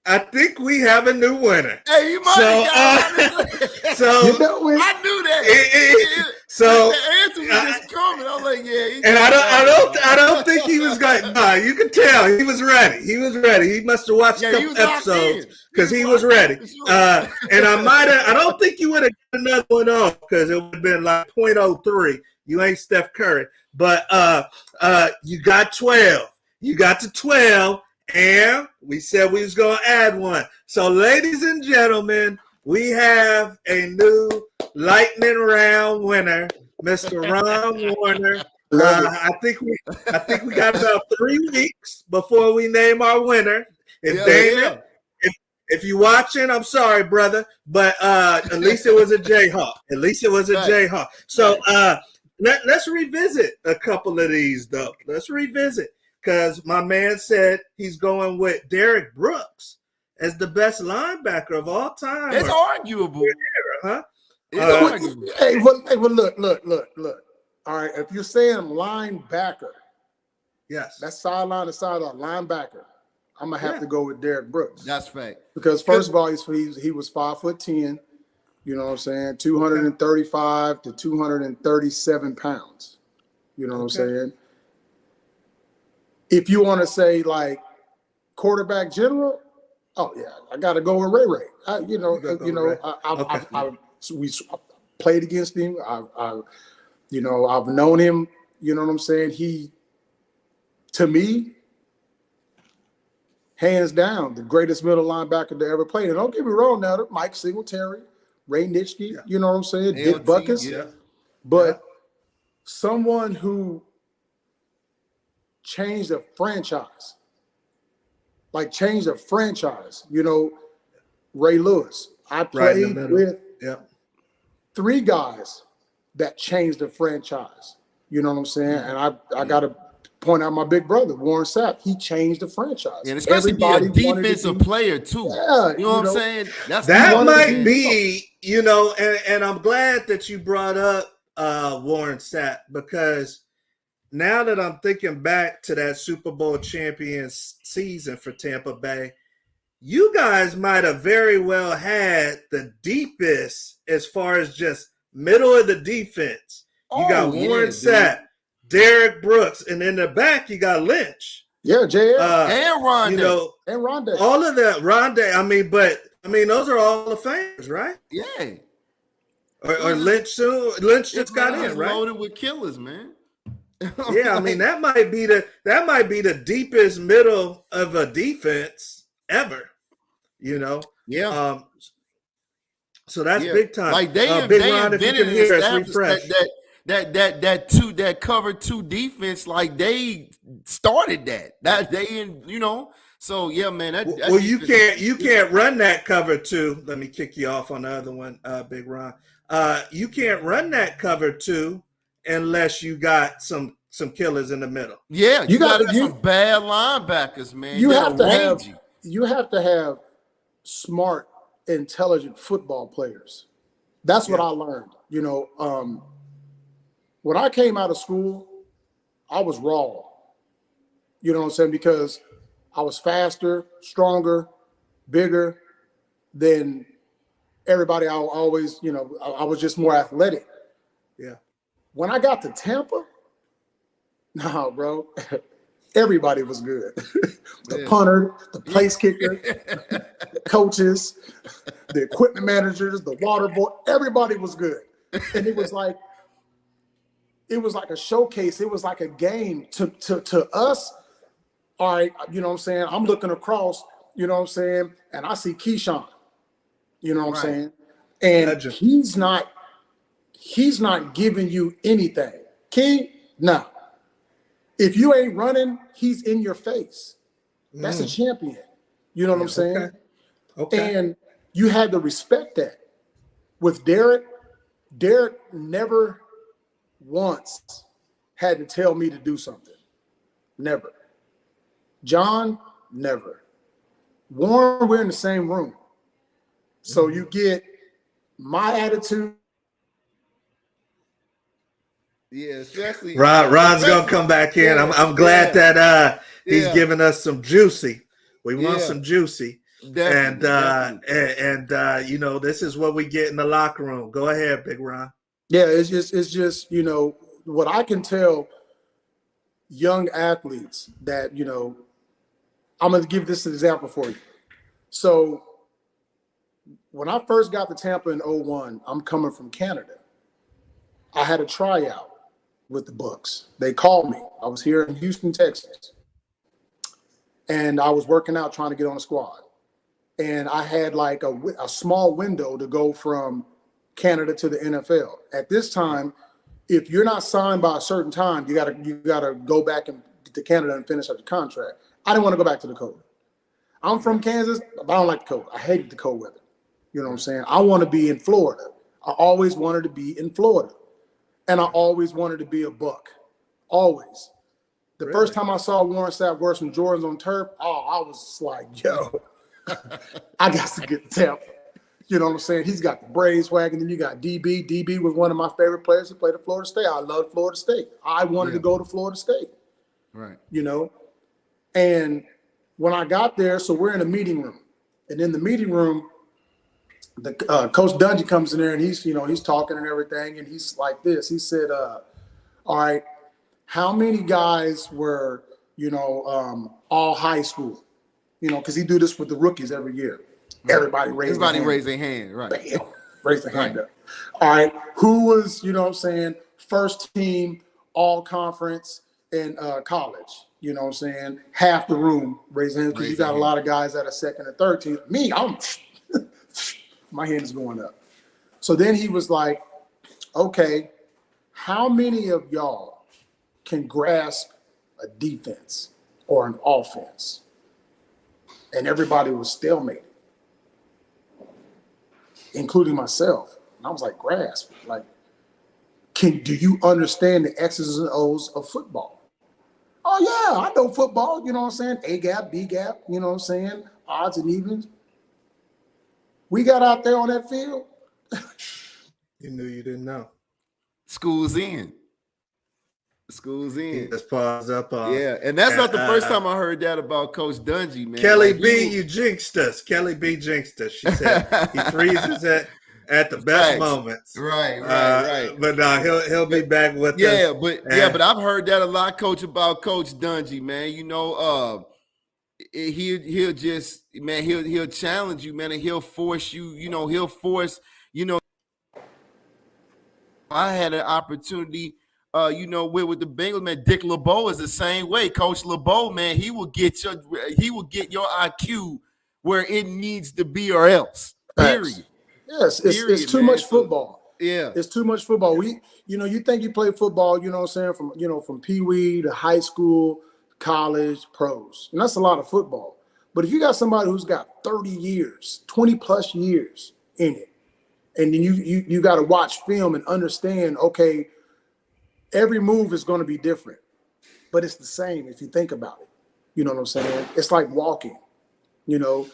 I think we have a new winner. Hey, you might have got so You know it. I knew that. So the answer was just coming. I was like, yeah. And I don't think he was going. Nah, you could tell he was ready. He was ready. He must have watched a couple episodes because he was ready. And I don't think you would have got another one off because it would have been like .03. You ain't Steph Curry, but you got 12. You got to 12, and we said we was gonna add one. So, ladies and gentlemen, we have a new lightning round winner, Mr. Ron Warner. I think we got about 3 weeks before we name our winner. If you're watching, I'm sorry, brother, but at least it was a Jayhawk. At least it was a Jayhawk. So let's revisit a couple of these, though. Let's revisit because my man said he's going with Derek Brooks as the best linebacker of all time. It's arguable. Huh? Hey, look. All right, if you're saying linebacker, yes, that's sideline to sideline linebacker. I'm gonna have to go with Derek Brooks. That's fact. Because first of all, he was 5'10", you know what I'm saying, 235 to 237 pounds. You know what I'm saying? If you want to say like quarterback general, oh yeah, I got to go with Ray Ray. I played against him. I've known him. You know what I'm saying? He, to me, hands down, the greatest middle linebacker to ever play. And don't get me wrong now, Mike Singletary, Ray Nitschke, you know what I'm saying? Dick Butkus. But someone who changed a franchise, Ray Lewis. I played with 3 guys that changed the franchise. You know what I'm saying? And I got to point out my big brother, Warren Sapp. He changed the franchise. And especially be a defensive player, too. Yeah, you know what I'm saying? That might be, and I'm glad that you brought up Warren Sapp because now that I'm thinking back to that Super Bowl champion season for Tampa Bay, you guys might have very well had the deepest as far as just middle of the defense. You got Warren Sapp, Derek Brooks, and in the back you got Lynch. Yeah, JL. And Rondé. And Rondé. All of that. Rondé, those are all the famous, right? Yeah. Or Lynch soon. Lynch just got in, right? Loaded with killers, man. Yeah, that might be the deepest middle of a defense ever. Yeah. So that's big time. Like they Big Ron, if you can hear us, refresh. That cover 2 defense, like they started that. So yeah, man. Well, you can't run that cover 2. Let me kick you off on the other one, Big Ron. You can't run that cover 2 unless you got some some killers in the middle. Yeah, You you got gotta- to have some bad linebackers, man. You that have are to have rangy. you have to have smart, intelligent football players. That's what Yeah. I learned. When I came out of school, I was raw. You know what I'm saying? Because I was faster, stronger, bigger than everybody. I always, I was just more athletic. Yeah. When I got to Tampa, no, bro, everybody was good. The punter, the place kicker, the coaches, the equipment managers, the water boy, everybody was good. And it was like a showcase. It was like a game to us. All right, you know what I'm saying? I'm looking across, you know what I'm saying? And I see Keyshawn, you know what I'm saying? And Legend. he's not giving you anything. Key, no. If you ain't running, he's in your face. That's a champion. You know what I'm saying? Okay. And you had to respect that. With Derek never once had to tell me to do something. Never. John, never. Warren, we're in the same room. So you get my attitude. Yeah, especially Ron's gonna come back in. I'm glad that he's giving us some juicy. We want some juicy. Definitely. And this is what we get in the locker room. Go ahead, Big Ron. Yeah, it's just what I can tell young athletes that, I'm going to give this example for you. So when I first got to Tampa in 2001, I'm coming from Canada. I had a tryout with the Bucks. They called me. I was here in Houston, Texas. And I was working out trying to get on the squad. And I had like a small window to go from Canada to the NFL. At this time, if you're not signed by a certain time, you gotta go back to Canada and finish up the contract. I didn't want to go back to the cold. I'm from Kansas, but I don't like the cold. I hated the cold weather. You know what I'm saying? I want to be in Florida. I always wanted to be in Florida. And I always wanted to be a Buck. Always. The first time I saw Warren Sapp wear some Jordans on turf, I was like, yo, I got to get to Tampa. You know what I'm saying? He's got the Braves swag, and then you got DB. DB was one of my favorite players to play at Florida State. I loved Florida State. I wanted to go to Florida State. Right. And when I got there, so we're in a meeting room. And in the meeting room, the Coach Dungy comes in there, and he's talking and everything, and he's like this. He said, all right, how many guys were, all high school? Because he do this with the rookies every year. Everybody raised their hand. Right. Raise their hand up. All right. Who was, first team all conference in college? You know what I'm saying? Half the room raise their hands because you got a lot of guys that are second and third team. Me, my hand is going up. So then he was like, okay, how many of y'all can grasp a defense or an offense? And everybody was stalemated, including myself. And I was like, grasp. Like, do you understand the X's and O's of football? Oh, yeah, I know football. You know what I'm saying? A gap, B gap, you know what I'm saying? Odds and evens. We got out there on that field. You knew you didn't know. School's in. Let's pause up. Yeah, and that's not the first time I heard that about Coach Dungy, man. Kelly B, you jinxed us. Kelly B jinxed us. She said he freezes at the best moments. Right. But he'll be back with us. But I've heard that a lot, Coach, about Coach Dungy, man. He'll just, man, he'll challenge you, man, and he'll force you. I had an opportunity. With the Bengals, man, Dick LeBeau is the same way. Coach LeBeau, man, he will get your IQ where it needs to be or else. Period. Yes, it's too much football. Yeah, it's too much football. You think you play football, you know what I'm saying, from Pee-wee to high school, college, pros, and that's a lot of football. But if you got somebody who's got 30 years, 20 plus years in it, and then you got to watch film and understand, okay, every move is going to be different, but it's the same if you think about it. You know what I'm saying? It's like walking. You know,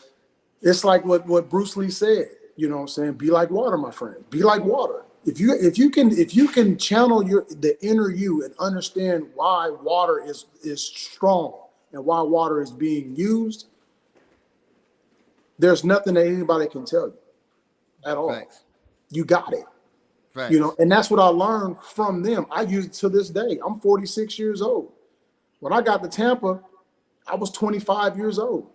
it's like what Bruce Lee said. You know what I'm saying? Be like water, my friend. Be like water. If you can channel the inner you and understand why water is strong and why water is being used, there's nothing that anybody can tell you at all. Facts. You got it. Facts. You know, and that's what I learned from them. I use it to this day. I'm 46 years old. When I got to Tampa, I was 25 years old.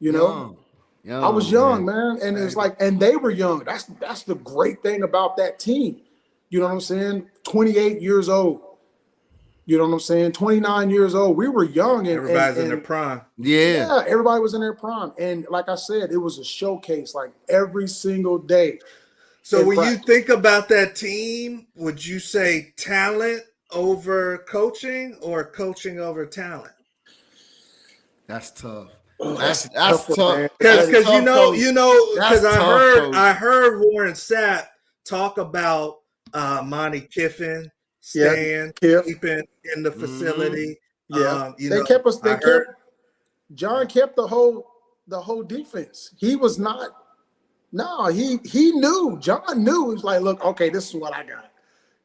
You know, young, I was young, man. And it's like, and they were young. That's the great thing about that team. You know what I'm saying? 28 years old. You know what I'm saying? 29 years old. We were young. And everybody's in their prime. Yeah, everybody was in their prime. And like I said, it was a showcase like every single day. So when you think about that team, would you say talent over coaching or coaching over talent? That's tough. Oh, that's tough. Because I heard Warren Sapp talk about Monty Kiffin staying, keeping in the facility. Yeah, they kept us. John kept the whole defense. He was not. No, he knew. John knew. He was like, look, okay, this is what I got.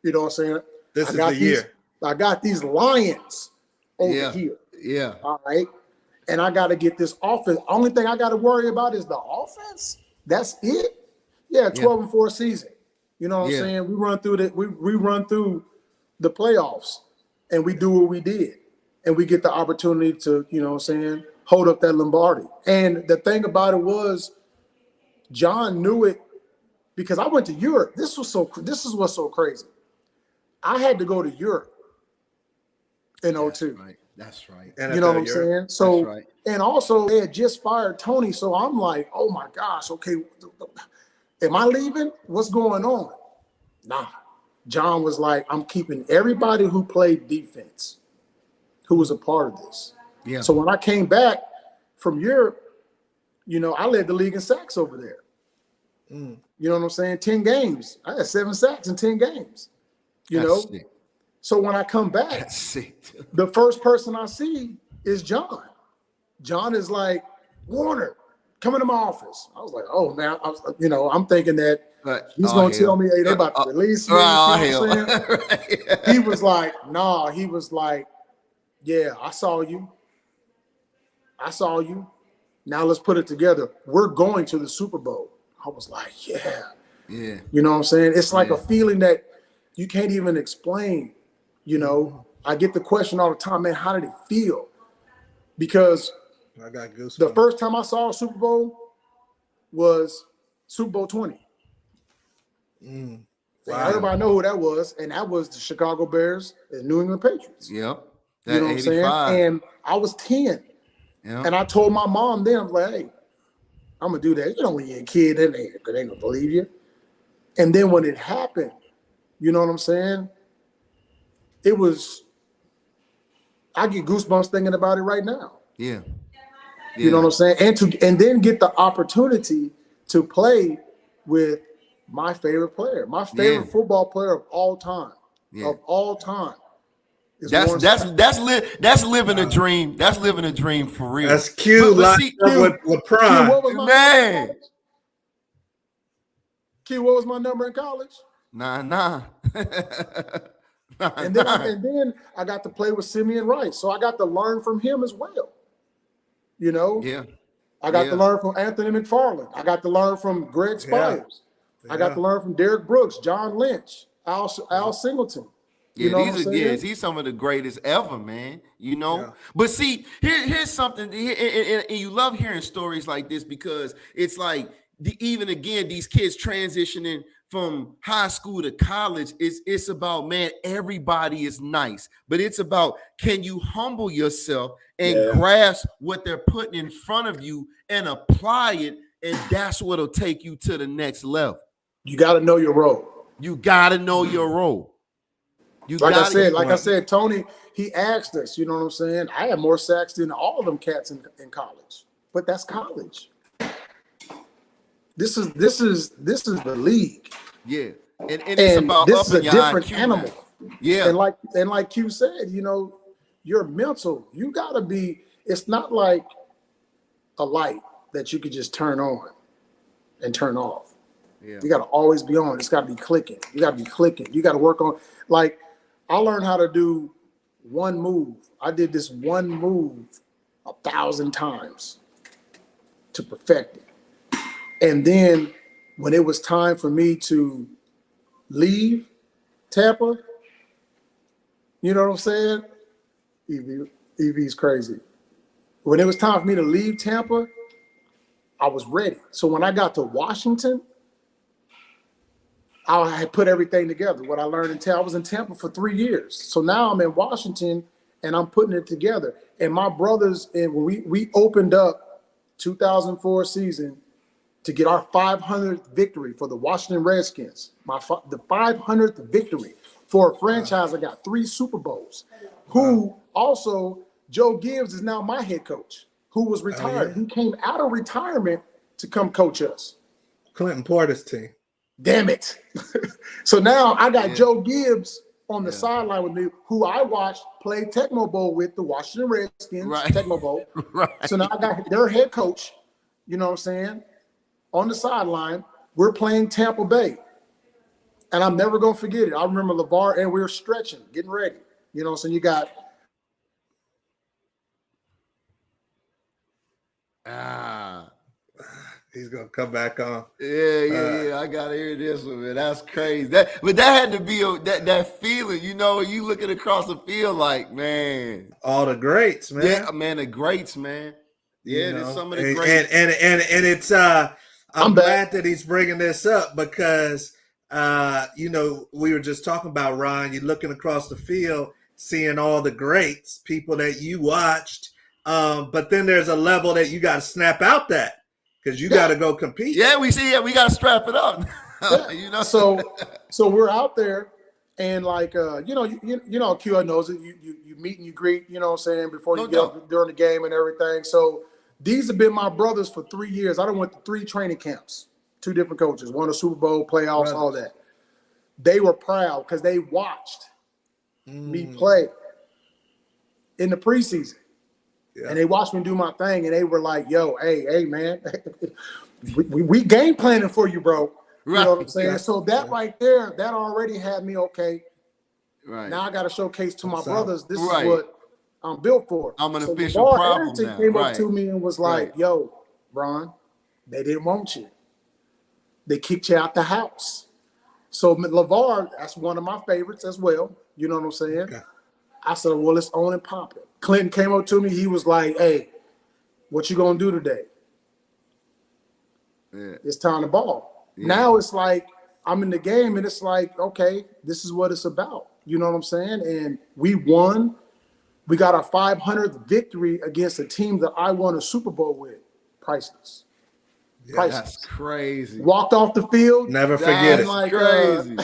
You know what I'm saying? This is the year. I got these Lions over here. Yeah. All right. And I got to get this offense. Only thing I got to worry about is the offense. That's it. Yeah, 12-4 season. You know what I'm saying? We run through we run through the playoffs and we do what we did. And we get the opportunity to, you know what I'm saying, hold up that Lombardi. And the thing about it was John knew it because I went to Europe. This is what's so crazy. I had to go to Europe in 02. Right. That's right. You know what I'm saying? So, and also they had just fired Tony. So I'm like, oh my gosh, okay, am I leaving? What's going on? Nah. John was like, I'm keeping everybody who played defense, who was a part of this. Yeah. So when I came back from Europe, you know, I led the league in sacks over there. You know what I'm saying? 10 games. I had 7 sacks in 10 games. That's sick. So when I come back, the first person I see is John. John is like, Warner, come into my office. I was like, oh, man. I'm thinking that he's going to tell me, hey, they're about to release me. He was like, nah. He was like, yeah, I saw you. Now let's put it together. We're going to the Super Bowl. I was like, yeah. You know what I'm saying? It's like a feeling that you can't even explain. You know, I get the question all the time, man, how did it feel? Because I got goosebumps. The first time I saw a Super Bowl was Super Bowl 20. Wow. Everybody know who that was, and that was the Chicago Bears and New England Patriots. Yep. You know what I'm saying? And I was 10. And I told my mom then, I'm like, hey, I'm going to do that. You know, when you're a kid, they ain't going to believe you. And then when it happened, you know what I'm saying? It was, I get goosebumps thinking about it right now. Yeah. You know what I'm saying? And then get the opportunity to play with my favorite player, my favorite football player of all time. Of all time. That's living a dream. That's living a dream for real. That's cute. With LeBron. What was my Q, what was my number in college? 9'9". And then I got to play with Simeon Rice. So I got to learn from him as well. You know? Yeah. I got to learn from Anthony McFarland. I got to learn from Greg Spires. I got to learn from Derek Brooks, John Lynch, Al Singleton. You know he's some of the greatest ever, man. You know, but see, here's something, and you love hearing stories like this because it's like even again these kids transitioning from high school to college. It's about, man, everybody is nice, but it's about, can you humble yourself and grasp what they're putting in front of you and apply it, and that's what'll take you to the next level. You got to know your role. You got to know your role. Like I said, Tony, he asked us, you know what I'm saying? I had more sacks than all of them cats in college, but that's college. This is the league. Yeah. And it's about this is a different IQ, animal. man. Yeah. And like Q said, you know, your mental, you gotta be. It's not like a light that you could just turn on and turn off. Yeah. You gotta always be on. It's gotta be clicking. You gotta be clicking. You gotta work on. Like, I learned how to do one move. I did this one move 1,000 times to perfect it. And then when it was time for me to leave Tampa, you know what I'm saying? EV's crazy. When it was time for me to leave Tampa, I was ready. So when I got to Washington, I had put everything together. What I learned in Tampa, I was in Tampa for 3 years. So now I'm in Washington and I'm putting it together. And my brothers, and when we opened up 2004 season to get our 500th victory for the Washington Redskins, the 500th victory for a franchise that got 3 Super Bowls, who also, Joe Gibbs is now my head coach, who was retired. Oh, yeah. He came out of retirement to come coach us. Clinton Porter's team. Damn it. So now I got Joe Gibbs on the sideline with me, who I watched play Tecmo Bowl with the Washington Redskins, Tecmo Bowl. So now I got their head coach, you know what I'm saying, on the sideline. We're playing Tampa Bay. And I'm never going to forget it. I remember LeVar, and we were stretching, getting ready. You know, so you got he's gonna come back on. Yeah. I gotta hear this one, man. That's crazy. But that had to be that feeling, you know, you looking across the field like, man, all the greats, man. Yeah, man, the greats, man. Yeah, you know? there's some of the greats. And it's I'm glad that he's bringing this up because you know, we were just talking about, Ryan, you're looking across the field, seeing all the greats, people that you watched. But then there's a level that you got to snap out that because you got to go compete. Yeah, we got to strap it up. You know, so we're out there, and like you know, Q knows it. You meet and you greet, you know what I'm saying, before you get up during the game and everything. So these have been my brothers for 3 years. I done went to 3 training camps, 2 different coaches, won a Super Bowl, playoffs, all that. They were proud because they watched me play in the preseason. Yeah. And they watched me do my thing, and they were like, yo, hey, man, we game planning for you, bro. You know what I'm saying? So that right there, that already had me, okay, now I got to showcase to my brothers, this is what I'm built for. I'm an official problem now. Came up to me and was like, yo, Ron, they didn't want you. They kicked you out the house. So LeVar, that's one of my favorites as well. You know what I'm saying? Okay. I said, well, let's own and pop it. Clinton came up to me. He was like, hey, what you going to do today? Yeah. It's time to ball. Yeah. Now it's like I'm in the game, and it's like, okay, this is what it's about. You know what I'm saying? And we won. We got our 500th victory against a team that I won a Super Bowl with. Priceless. Yeah, priceless. That's crazy. Walked off the field. Never forget it. Like, crazy.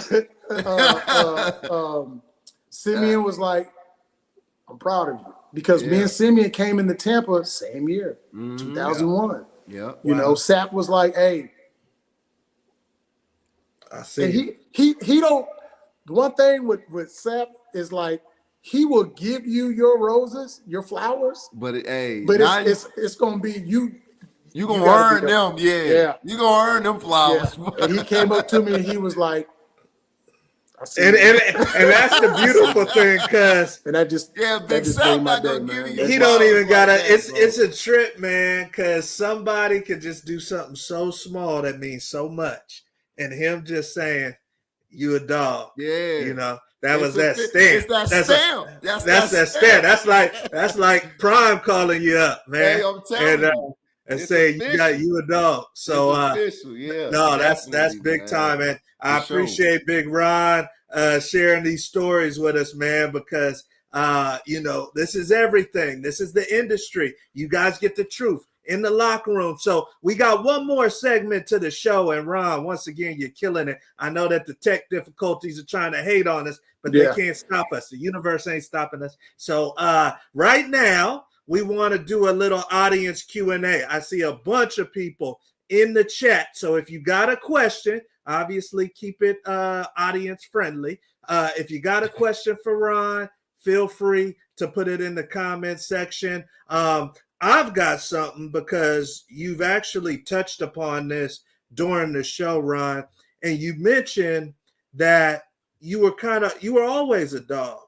Simeon was like, I'm proud of you. Because me and Simeon came into Tampa same year, 2001. Yeah. You know, Sapp was like, hey. I see. And he don't, one thing with Sapp is like, he will give you your roses, your flowers. But it's gonna be you. You gonna earn them, yeah. You gonna earn them flowers. Yeah. And he came up to me and he was like, and that's the beautiful thing, cause and that just Big Sam not gonna give you. He don't even gotta. It's a trip, man, cause somebody could just do something so small that means so much, and him just saying, "You a dog," you know. That was that stamp. It's that stamp. That's that stamp. That's like Prime calling you up, man. Hey, I'm telling you. And saying you a dog. So official, no, that's big time, man. I appreciate Big Ron sharing these stories with us, man, because you know, this is everything. This is the industry. You guys get the truth in the locker room. So we got one more segment to the show, and Ron, once again, you're killing it. I know that the tech difficulties are trying to hate on us, but they can't stop us. The universe ain't stopping us. So right now, we want to do a little audience Q&A. I see a bunch of people in the chat. So if you got a question, Obviously, keep it audience friendly. If you got a question for Ron, feel free to put it in the comment section. I've got something because you've actually touched upon this during the show, Ron, and you mentioned that you were always a dog,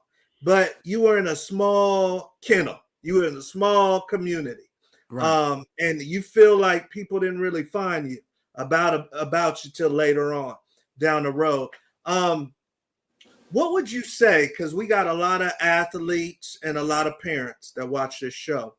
but you were in a small kennel. You were in a small community. Right. And you feel like people didn't really find you about you till later on down the road. What would you say? Because we got a lot of athletes and a lot of parents that watch this show.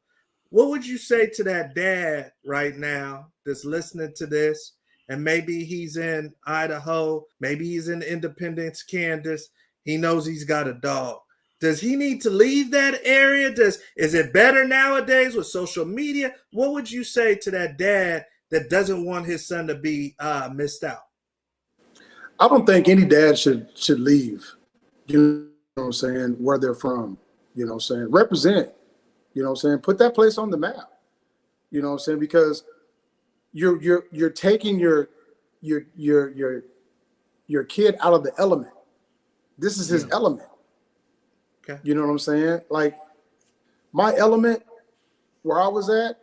What would you say to that dad right now that's listening to this? And maybe he's in Idaho, maybe he's in Independence, Kansas. He knows he's got a dog. Does he need to leave that area? Is it better nowadays with social media? What would you say to that dad that doesn't want his son to be missed out? I don't think any dad should leave. You know what I'm saying? Where they're from. You know what I'm saying? Represent. You know what I'm saying? Put that place on the map. You know what I'm saying? Because you're taking your kid out of the element. This is his element. Okay. You know what I'm saying? Like my element where I was at,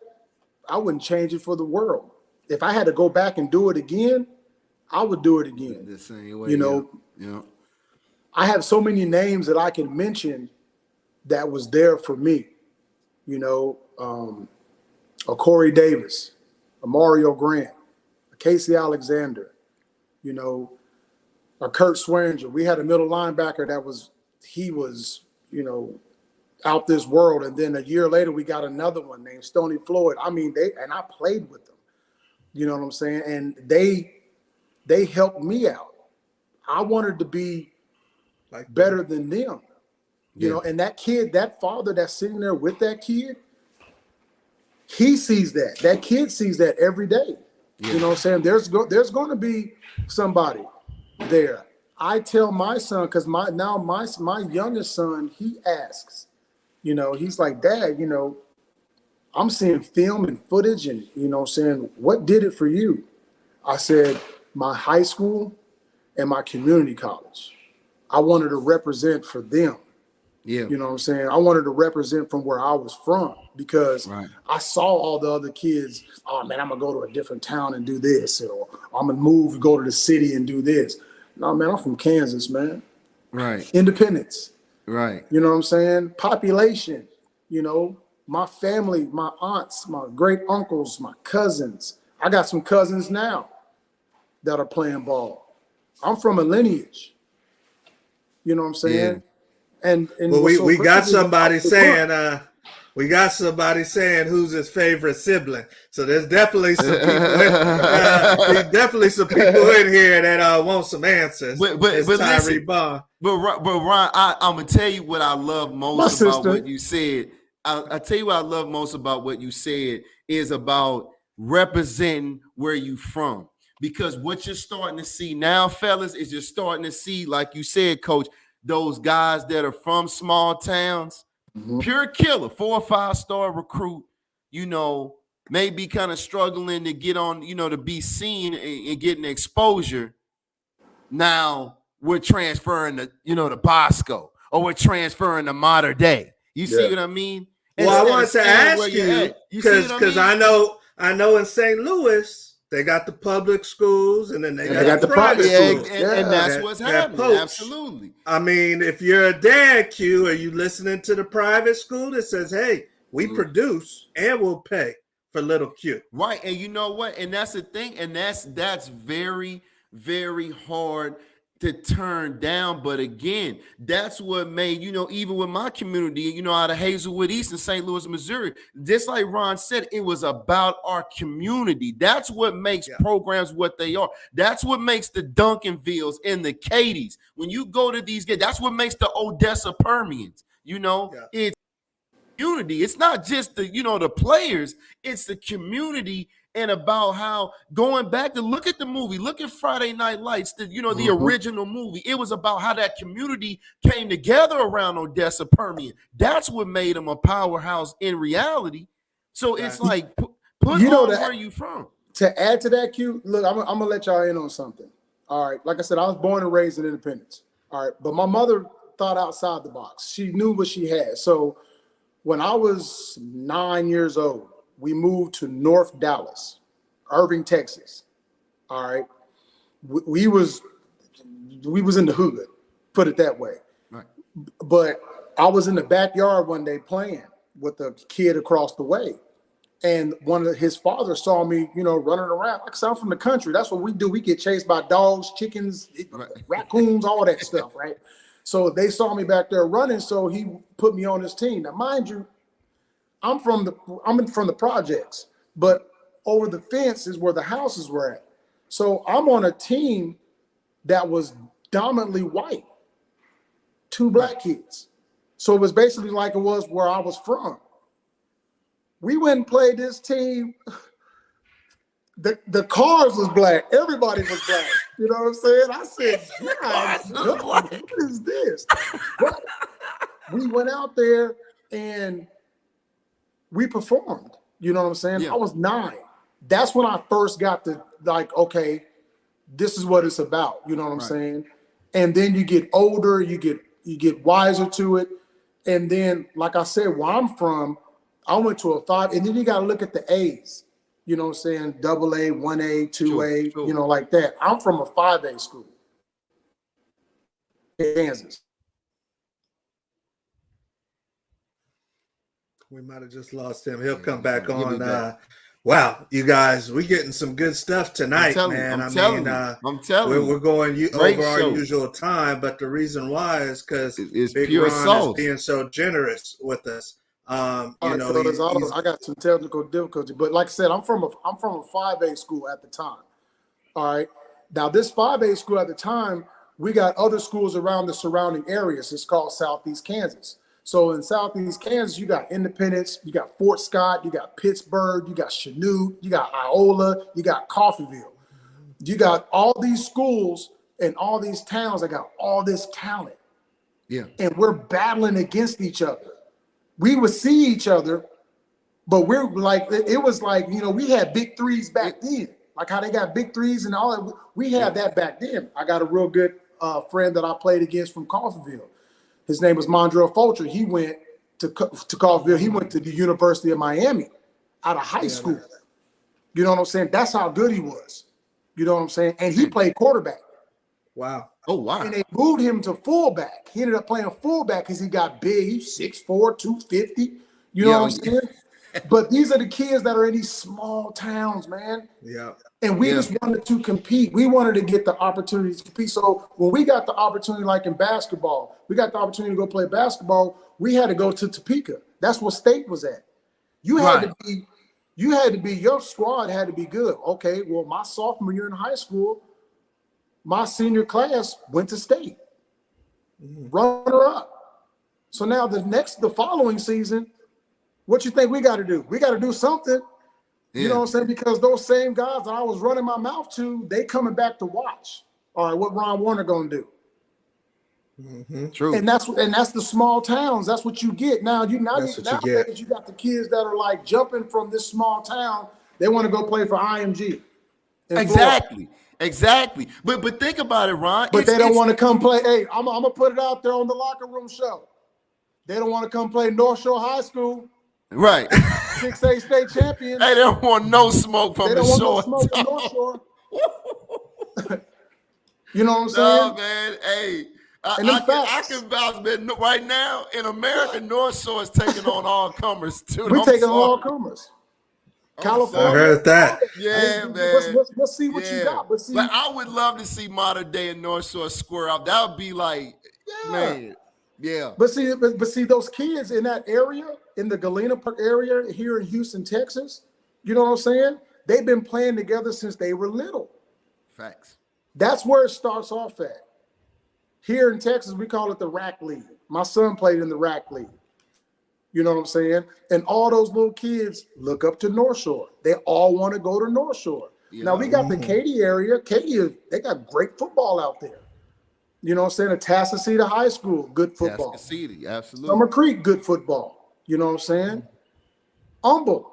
I wouldn't change it for the world. If I had to go back and do it again, I would do it again. The same way. You know, yeah. I have so many names that I can mention that was there for me. You know, a Corey Davis, a Mario Grant, a Casey Alexander, you know, a Kurt Swearinger. We had a middle linebacker that was, you know, out this world. And then a year later, we got another one named Stoney Floyd. I mean, I played with them. You know what I'm saying? And they helped me out. I wanted to be like better than them. You know, and that kid, that father that's sitting there with that kid, he sees that. That kid sees that every day. Yeah. You know what I'm saying? There's going to be somebody there. I tell my son, because my youngest son, he asks, you know, he's like, Dad, you know, I'm seeing film and footage and, you know, saying, what did it for you? I said, my high school and my community college. I wanted to represent for them. Yeah. You know what I'm saying? I wanted to represent from where I was from because I saw all the other kids, oh man, I'm going to go to a different town and do this, or I'm going to move, go to the city and do this. No, man, I'm from Kansas, man. Right. Independence. Right. You know what I'm saying? Population, you know, my family, my aunts, my great uncles, my cousins. I got some cousins now that are playing ball. I'm from a lineage. You know what I'm saying? Yeah. And well, we got somebody saying who's his favorite sibling. So there's definitely some people in here that want some answers. But listen, Ron, I'm gonna tell you what I love most about what you said. I tell you what I love most about what you said is about representing where you from. Because what you're starting to see now, fellas, is you're starting to see, like you said, Coach, those guys that are from small towns, pure killer, 4 or 5 star recruit, you know, maybe kind of struggling to get on, you know, to be seen and getting exposure. Now we're transferring to, you know, to Bosco, or we're transferring to Modern Day. You see what I mean? Well, I wanted to ask you because I know in St. Louis, they got the public schools and then they got the private schools. And that's what's happening. Absolutely. I mean, if you're a dad, Q, are you listening to the private school that says, hey, we produce and we'll pay for little Q? Right. And you know what? And that's the thing. And that's very, very hard to turn down. But again, that's what made, you know, even with my community, you know, out of Hazelwood East in St. Louis, Missouri, just like Ron said, it was about our community. That's what makes programs what they are. That's what makes the Duncanvilles and the Cadies. When you go to these games, that's what makes the Odessa Permians, you know, it's community. It's not just the, you know, the players, it's the community. And about how going back to look at the movie, look at Friday Night Lights, the original movie. It was about how that community came together around Odessa Permian. That's what made them a powerhouse in reality. So it's like, put you know where you from. To add to that, Q, look, I'm gonna let y'all in on something. All right. Like I said, I was born and raised in Independence. All right. But my mother thought outside the box. She knew what she had. So when I was 9 years old, we moved to North Dallas, Irving, Texas. All right. We was in the hood, put it that way. Right. But I was in the backyard one day playing with a kid across the way. And one of his fathers saw me, running around. Like I said, I'm from the country. That's what we do. We get chased by dogs, chickens, raccoons, all that stuff, right? So they saw me back there running, so he put me on his team. Now, mind you, I'm from the projects, but over the fence is where the houses were at. So I'm on a team that was dominantly white, 2 black kids. So it was basically like it was where I was from. We went and played this team. The cars was black. Everybody was black. You know what I'm saying? I said, God, what is this? But we went out there and we performed. You know what I'm saying? Yeah. I was 9. That's when I first got to okay, this is what it's about. You know what I'm saying? And then you get older, you get wiser to it. And then, like I said, where I'm from, I went to a 5, and then you got to look at the A's. You know what I'm saying? AA, 1A, 2A, sure. Like that. I'm from a 5A school in Kansas. We might have just lost him. He'll come back on. Wow, you guys, we're getting some good stuff tonight, man. I'm telling you. We're going over our usual time, but the reason why is because Big pure Ron sauce. is being so generous with us. I got some technical difficulty, but like I said, I'm from a 5A school at the time. All right. Now this 5A school at the time, we got other schools around the surrounding areas. It's called Southeast Kansas. So in Southeast Kansas, you got Independence, you got Fort Scott, you got Pittsburgh, you got Chanute, you got Iola, you got Coffeyville. You got all these schools and all these towns that got all this talent. Yeah. And we're battling against each other. We would see each other, but we're like, it was like, we had big threes back then. Like how they got big threes and all that. We had that back then. I got a real good friend that I played against from Coffeyville. His name was Mondrell Fulcher. He went to Coffeyville. He went to the University of Miami out of high school. You know what I'm saying? That's how good he was. You know what I'm saying? And he played quarterback. Wow. Oh, wow. And they moved him to fullback. He ended up playing fullback because he got big. He's 6'4", 250. You know what I'm saying? But these are the kids that are in these small towns, man. Yeah. And we just wanted to compete. We wanted to get the opportunity to compete. So when we got the opportunity, like in basketball, we got the opportunity to go play basketball, we had to go to Topeka. That's what state was at. Your squad had to be good. Okay, well, my sophomore year in high school, my senior class went to state. Runner up. So now the following season, what you think we got to do? We got to do something. You know what I'm saying? Because those same guys that I was running my mouth to, they coming back to watch. All right, what Ron Warner gonna do? True. And that's the small towns. That's what you get. Nowadays you got the kids that are like jumping from this small town. They want to go play for IMG. Exactly. But think about it, Ron. But they don't want to come play. Hey, I'm gonna put it out there on the locker room show. They don't want to come play North Shore High School. Right. 6A state champions. They don't want no smoke from the shore. No smoke from North Shore. You know what I'm saying? No, man. Hey, I can vouch, man. Right now in America, North Shore is taking on all comers too. We're taking all comers. California. I heard that. Yeah, man. Let's see what you got. But I would love to see modern day and North Shore square up. That would be like, man. Yeah. But see those kids in that area, in the Galena area here in Houston, Texas, you know what I'm saying? They've been playing together since they were little. Facts. That's where it starts off at. Here in Texas, we call it the RAC League. My son played in the RAC League. You know what I'm saying? And all those little kids look up to North Shore. They all want to go to North Shore. Yeah. Now we got the Katy area. Katy, they got great football out there. You know what I'm saying? Atascocita High School, good football. Atascocita, absolutely. Summer Creek, good football. You know what I'm saying? Humble,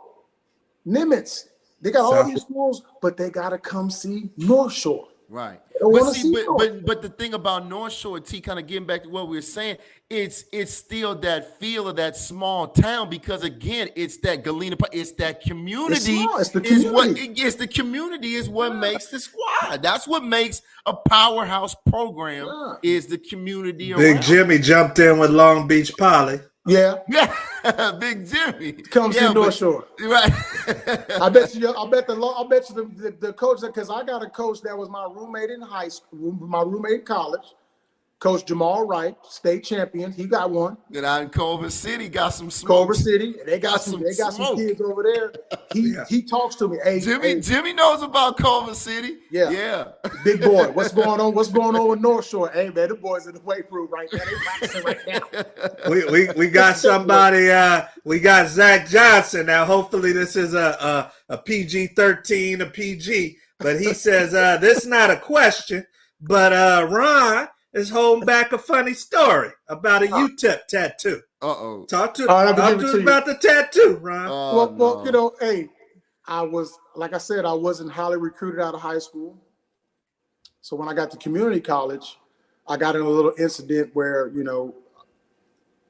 Nimitz, they got all these schools, but they got to come see North Shore. Right. don't But want to see, see North. but the thing about North Shore, T, kind of getting back to what we were saying, it's still that feel of that small town because again, it's that Galena, it's that community. It's small. It's the Is what community. it's the community is what makes the squad. That's what makes a powerhouse program. Yeah. Is the community Big around. Jimmy jumped in with Long Beach Poly. Yeah. Yeah, Big Jimmy Come see North Shore. Right. I bet you the coach, because I got a coach that was my roommate in high school, my roommate in college, Coach Jamal Wright, state champion. He got one. And out in Culver City, got some smoke. Culver City, they got some kids over there. He talks to me. Hey, Jimmy knows about Culver City. Yeah. Big boy, what's going on? What's going on with North Shore? Hey man, the boys in the weight room right now. They practicing right now. We got somebody. We got Zach Johnson. Now, hopefully, this is a PG-13, a PG. But he says this is not a question, but Ron is holding back a funny story about a UTEP tattoo. Uh-oh. Talk to us about the tattoo, Ron. Well, you know, hey, I was, like I said, I wasn't highly recruited out of high school. So when I got to community college, I got in a little incident where, you know,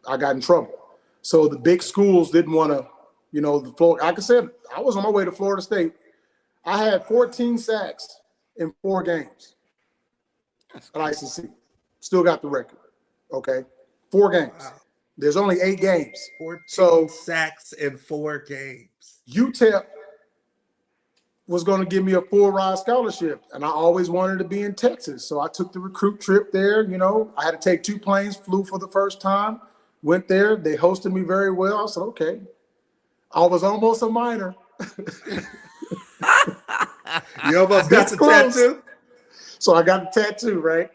I got in trouble. So the big schools didn't want to, you know, like I said, I was on my way to Florida State. I had 14 sacks in 4 games at ICC. Still got the record. Okay. 4 games. Wow. There's only 8 games. 14 sacks in 4 games. UTEP was going to give me a full ride scholarship, and I always wanted to be in Texas. So I took the recruit trip there. You know, I had to take 2 planes, flew for the first time, went there. They hosted me very well. I said, okay. I was almost a minor. You almost got the tattoo? So I got the tattoo, right?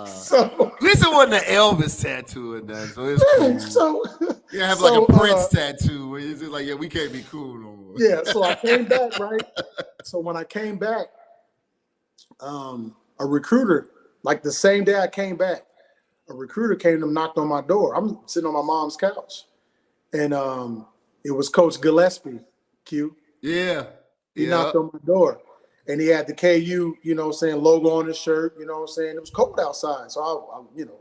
So at least it wasn't an Elvis tattoo in that, so it's cool. So you have like a Prince tattoo where it's just like, yeah, we can't be cool no more. Yeah, so I came back, right? So when I came back, a recruiter, like the same day I came back, a recruiter came and knocked on my door. I'm sitting on my mom's couch, and it was Coach Gillespie, Q. Yeah. He knocked on my door. And he had the KU, you know what I'm saying, logo on his shirt, you know what I'm saying? It was cold outside. So, I you know,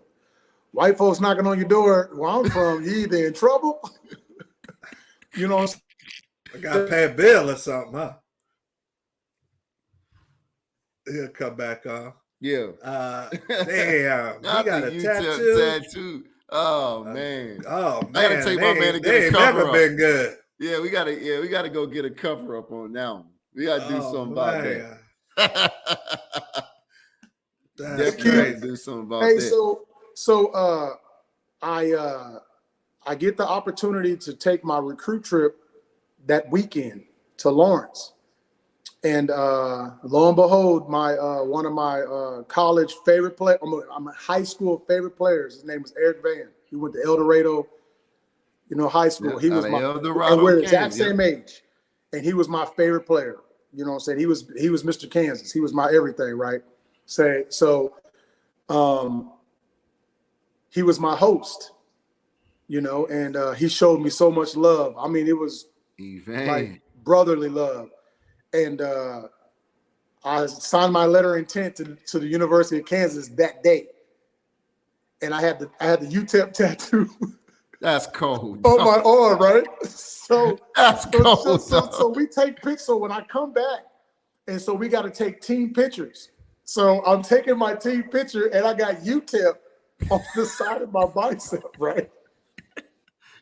white folks knocking on your door where I'm from, you either in trouble, you know what I'm saying? I got to pay a bill or something, huh? He'll come back on. Yeah. Damn. He got a tattoo. Oh, man. Oh, man. I got to take my man to get a cover never up. Been good. Yeah, we gotta go get a cover up on that one. We gotta do something about that. That's crazy. Do something about that. So I get the opportunity to take my recruit trip that weekend to Lawrence, and lo and behold, my one of my college favorite player, I'm a high school favorite players. His name was Eric Van. He went to El Dorado, you know, high school. He was and we're the exact same age, and he was my favorite player. You know what I'm saying? He was Mr. Kansas. He was my everything, right? So he was my host, you know, and he showed me so much love. I mean, it was like brotherly love. And I signed my letter of intent to the University of Kansas that day. And I had the UTEP tattoo. That's cold. On my arm, right? So that's cold. So we take pictures. So when I come back, and so we got to take team pictures. So I'm taking my team picture, and I got UTEP on the side of my bicep, right?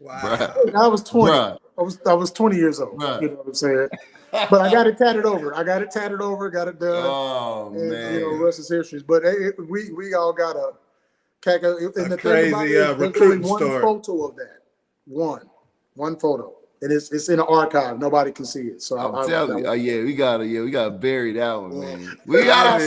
Wow. And I was 20. Right. I was 20 years old. Right. You know what I'm saying? But I got it tatted over. Got it done. Oh, and, man. You know, rest is history. But we all got a crazy recruiting one story. Photo of that. One photo. And it's in the archive. Nobody can see it. So I'm telling you, we gotta bury that one, man. We got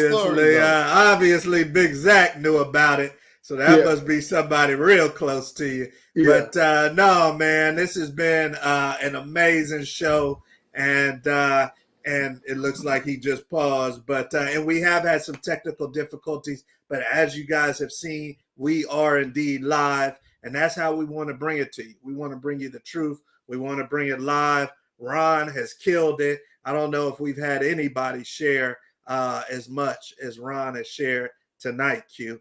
obviously Big Zach knew about it. So that must be somebody real close to you. Yeah. But no, man, this has been an amazing show. And it looks like he just paused. But and we have had some technical difficulties. But as you guys have seen, we are indeed live. And that's how we want to bring it to you. We want to bring you the truth. We want to bring it live. Ron has killed it. I don't know if we've had anybody share as much as Ron has shared tonight, Q.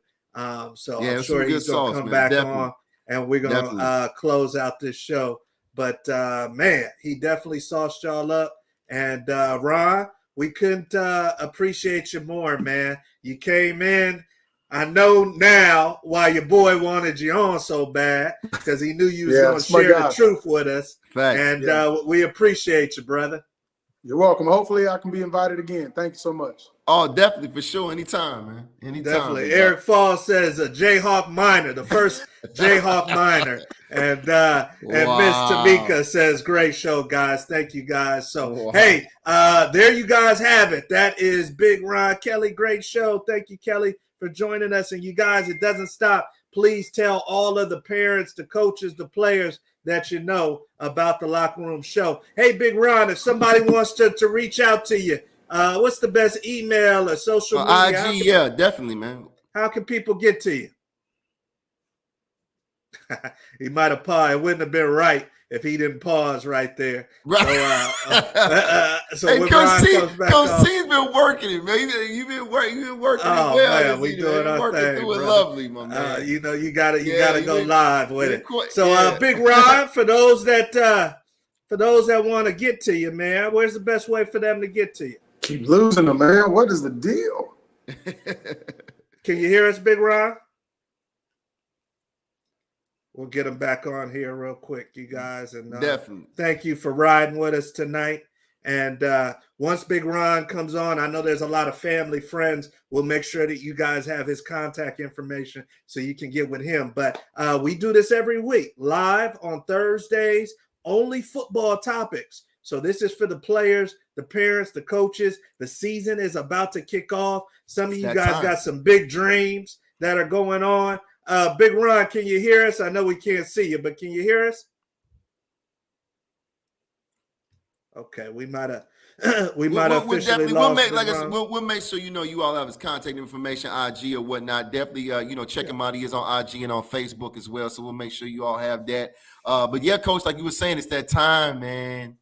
So Yeah, I'm it's some sure good he's going to sauce, come man. back Definitely. on, and we're going Definitely. to close out this show. But, man, he definitely sauced y'all up. And, Ron, we couldn't appreciate you more, man. You came in. I know now why your boy wanted you on so bad, because he knew you was going to share the truth with us. Facts. And we appreciate you, brother. You're welcome. Hopefully I can be invited again. Thank you so much. Oh, definitely, for sure. Anytime, man. Anytime. Definitely. Eric Falls says a Jayhawk Miner, the first Jayhawk Miner. And Miss Tamika says, great show, guys. Thank you, guys. So, hey, there you guys have it. That is Big Ron Kelly. Great show. Thank you, Kelly, for joining us. And you guys, it doesn't stop. Please tell all of the parents, the coaches, the players that you know about the Locker Room Show. Hey, Big Ron, if somebody wants to reach out to you, what's the best email or social media? IG, definitely, man. How can people get to you? He might have paused. It wouldn't have been right if he didn't pause right there. Right. So hey, when Coach T's been working it, man. You've been working it well. Man, we doing our thing, through it lovely, my man. You gotta go live with it. So, Big Ron, for those that want to get to you, man, where's the best way for them to get to you? Keep losing them, man. What is the deal? Can you hear us, Big Ron? We'll get him back on here real quick, you guys. And definitely thank you for riding with us tonight. And once Big Ron comes on, I know there's a lot of family, friends. We'll make sure that you guys have his contact information so you can get with him. But we do this every week, live on Thursdays, only football topics. So this is for the players, the parents, the coaches. The season is about to kick off. Some of you guys got some big dreams that are going on. Big Ron, can you hear us? I know we can't see you, but can you hear us? Okay, we might have officially lost. We'll make sure you all have his contact information, IG or whatnot. Definitely, check him out. He is on IG and on Facebook as well. So we'll make sure you all have that. But yeah, Coach, like you were saying, it's that time, man.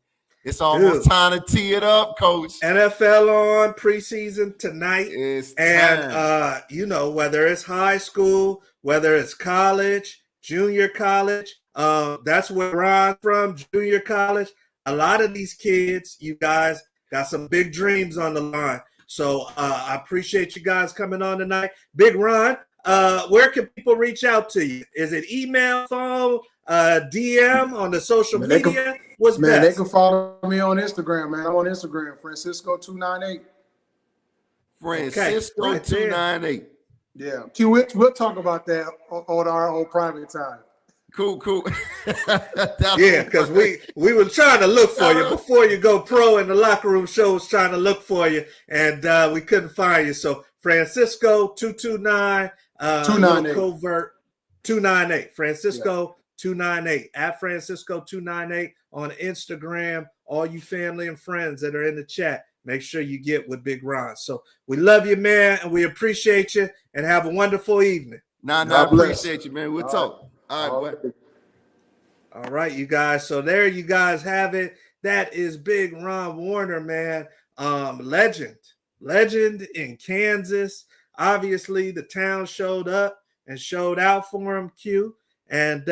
It's almost time to tee it up, Coach. NFL on preseason tonight. It's time. And, whether it's high school, whether it's college, junior college, that's where Ron's from, junior college. A lot of these kids, you guys, got some big dreams on the line. So I appreciate you guys coming on tonight. Big Ron, where can people reach out to you? Is it email, phone, DM on the social media? What's best? They can follow me on Instagram, man. I'm on Instagram, Francisco298. Francisco298. Yeah. Q, we'll talk about that on our own private time. Cool. Yeah, because we were trying to look for you before you go pro, and the Locker Room Show was trying to look for you, and we couldn't find you. So Francisco 229 covert 298. Francisco 298 at Francisco 298 on Instagram. All you family and friends that are in the chat, make sure you get with Big Ron. So we love you, man, and we appreciate you, and have a wonderful evening. I appreciate you, man. We'll talk. All right, boy. All right, you guys. So there you guys have it. That is Big Ron Warner, man. Legend in Kansas. Obviously, the town showed up and showed out for him, Q. And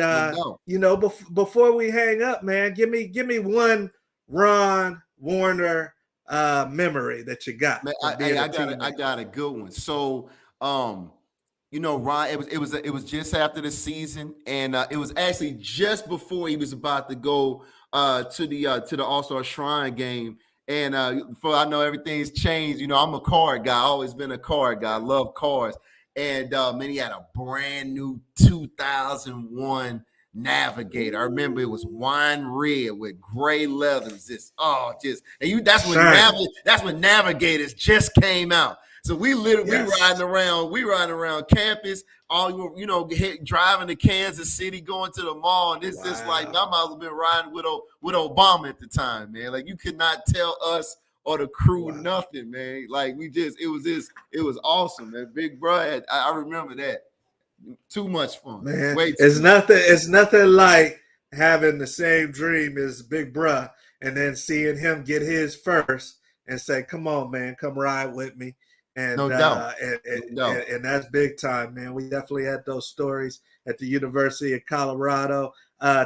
before we hang up, man, give me one Ron Warner memory that you got. Man, I got a good one. So, Ron, it was just after the season, and it was actually just before he was about to go to the All-Star Shrine game. And I know everything's changed. I'm a car guy. I've always been a car guy. I love cars. And he had a brand new 2001 Navigator. I remember it was wine red with gray leathers. That's when Navigators just came out. So we riding around campus, driving to Kansas City, going to the mall, and it's just like I might have been riding with Obama at the time, man. Like you could not tell us or the crew nothing, man. Like it was awesome, man. Big bro, I remember that. Too much fun, man. It's nothing like having the same dream as Big Bruh and then seeing him get his first and say, "Come on, man, come ride with me." And No doubt. and that's big time, man. We definitely had those stories at the University of Colorado.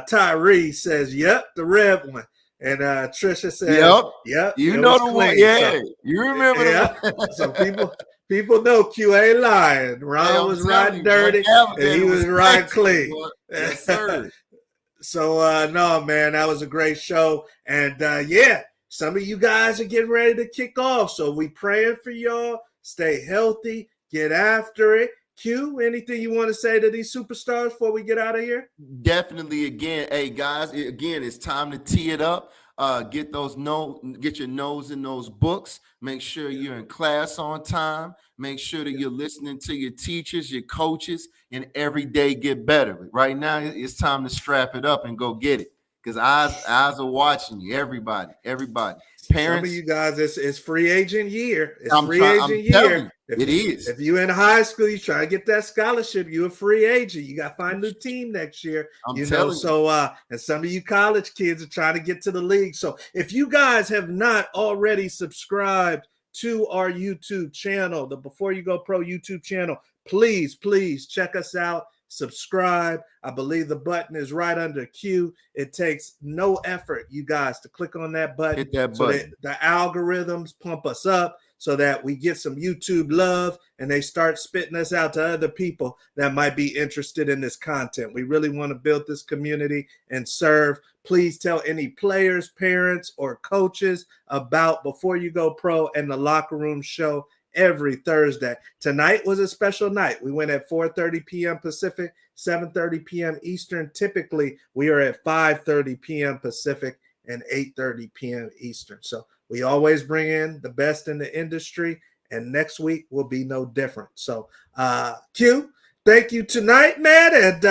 Tyree says, "Yep, the red one," and Trisha says, "Yep, you it know was the clean." one. Yeah, So, you remember yeah. the one. So people know Q ain't lying. Ron was riding dirty, and he was riding clean. Yes, sir. So no, man, that was a great show, and yeah, some of you guys are getting ready to kick off. So we praying for y'all. Stay healthy, get after it. Q, anything you want to say to these superstars before we get out of here? Definitely. Again, hey guys, it's time to tee it up. Get your nose in those books. Make sure you're in class on time. Make sure that you're listening to your teachers, your coaches, and every day get better. Right now, it's time to strap it up and go get it. Because eyes are watching you. Everybody. Parents. Some of you guys, it's free agent year. It's I'm free agent year. It is. If you're in high school, you try to get that scholarship, you're a free agent. You got to find a new team next year. So and some of you college kids are trying to get to the league. So if you guys have not already subscribed to our YouTube channel, the Before You Go Pro YouTube channel, please check us out. Subscribe. I believe the button is right under Q. It takes no effort, you guys, to click on that button. Hit that button. The algorithms pump us up so that we get some YouTube love and they start spitting us out to other people that might be interested in this content. We really want to build this community and serve. Please tell any players, parents, or coaches about Before You Go Pro and the Locker Room Show every Thursday. Tonight was a special night. We went at 4:30 p.m. Pacific, 7:30 p.m. Eastern. Typically, we are at 5:30 p.m. Pacific and 8:30 p.m. Eastern. So we always bring in the best in the industry, and next week will be no different. So, Q, thank you tonight, man. And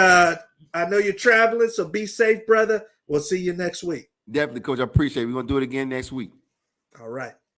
I know you're traveling, so be safe, brother. We'll see you next week. Definitely, Coach. I appreciate it. We're going to do it again next week. All right.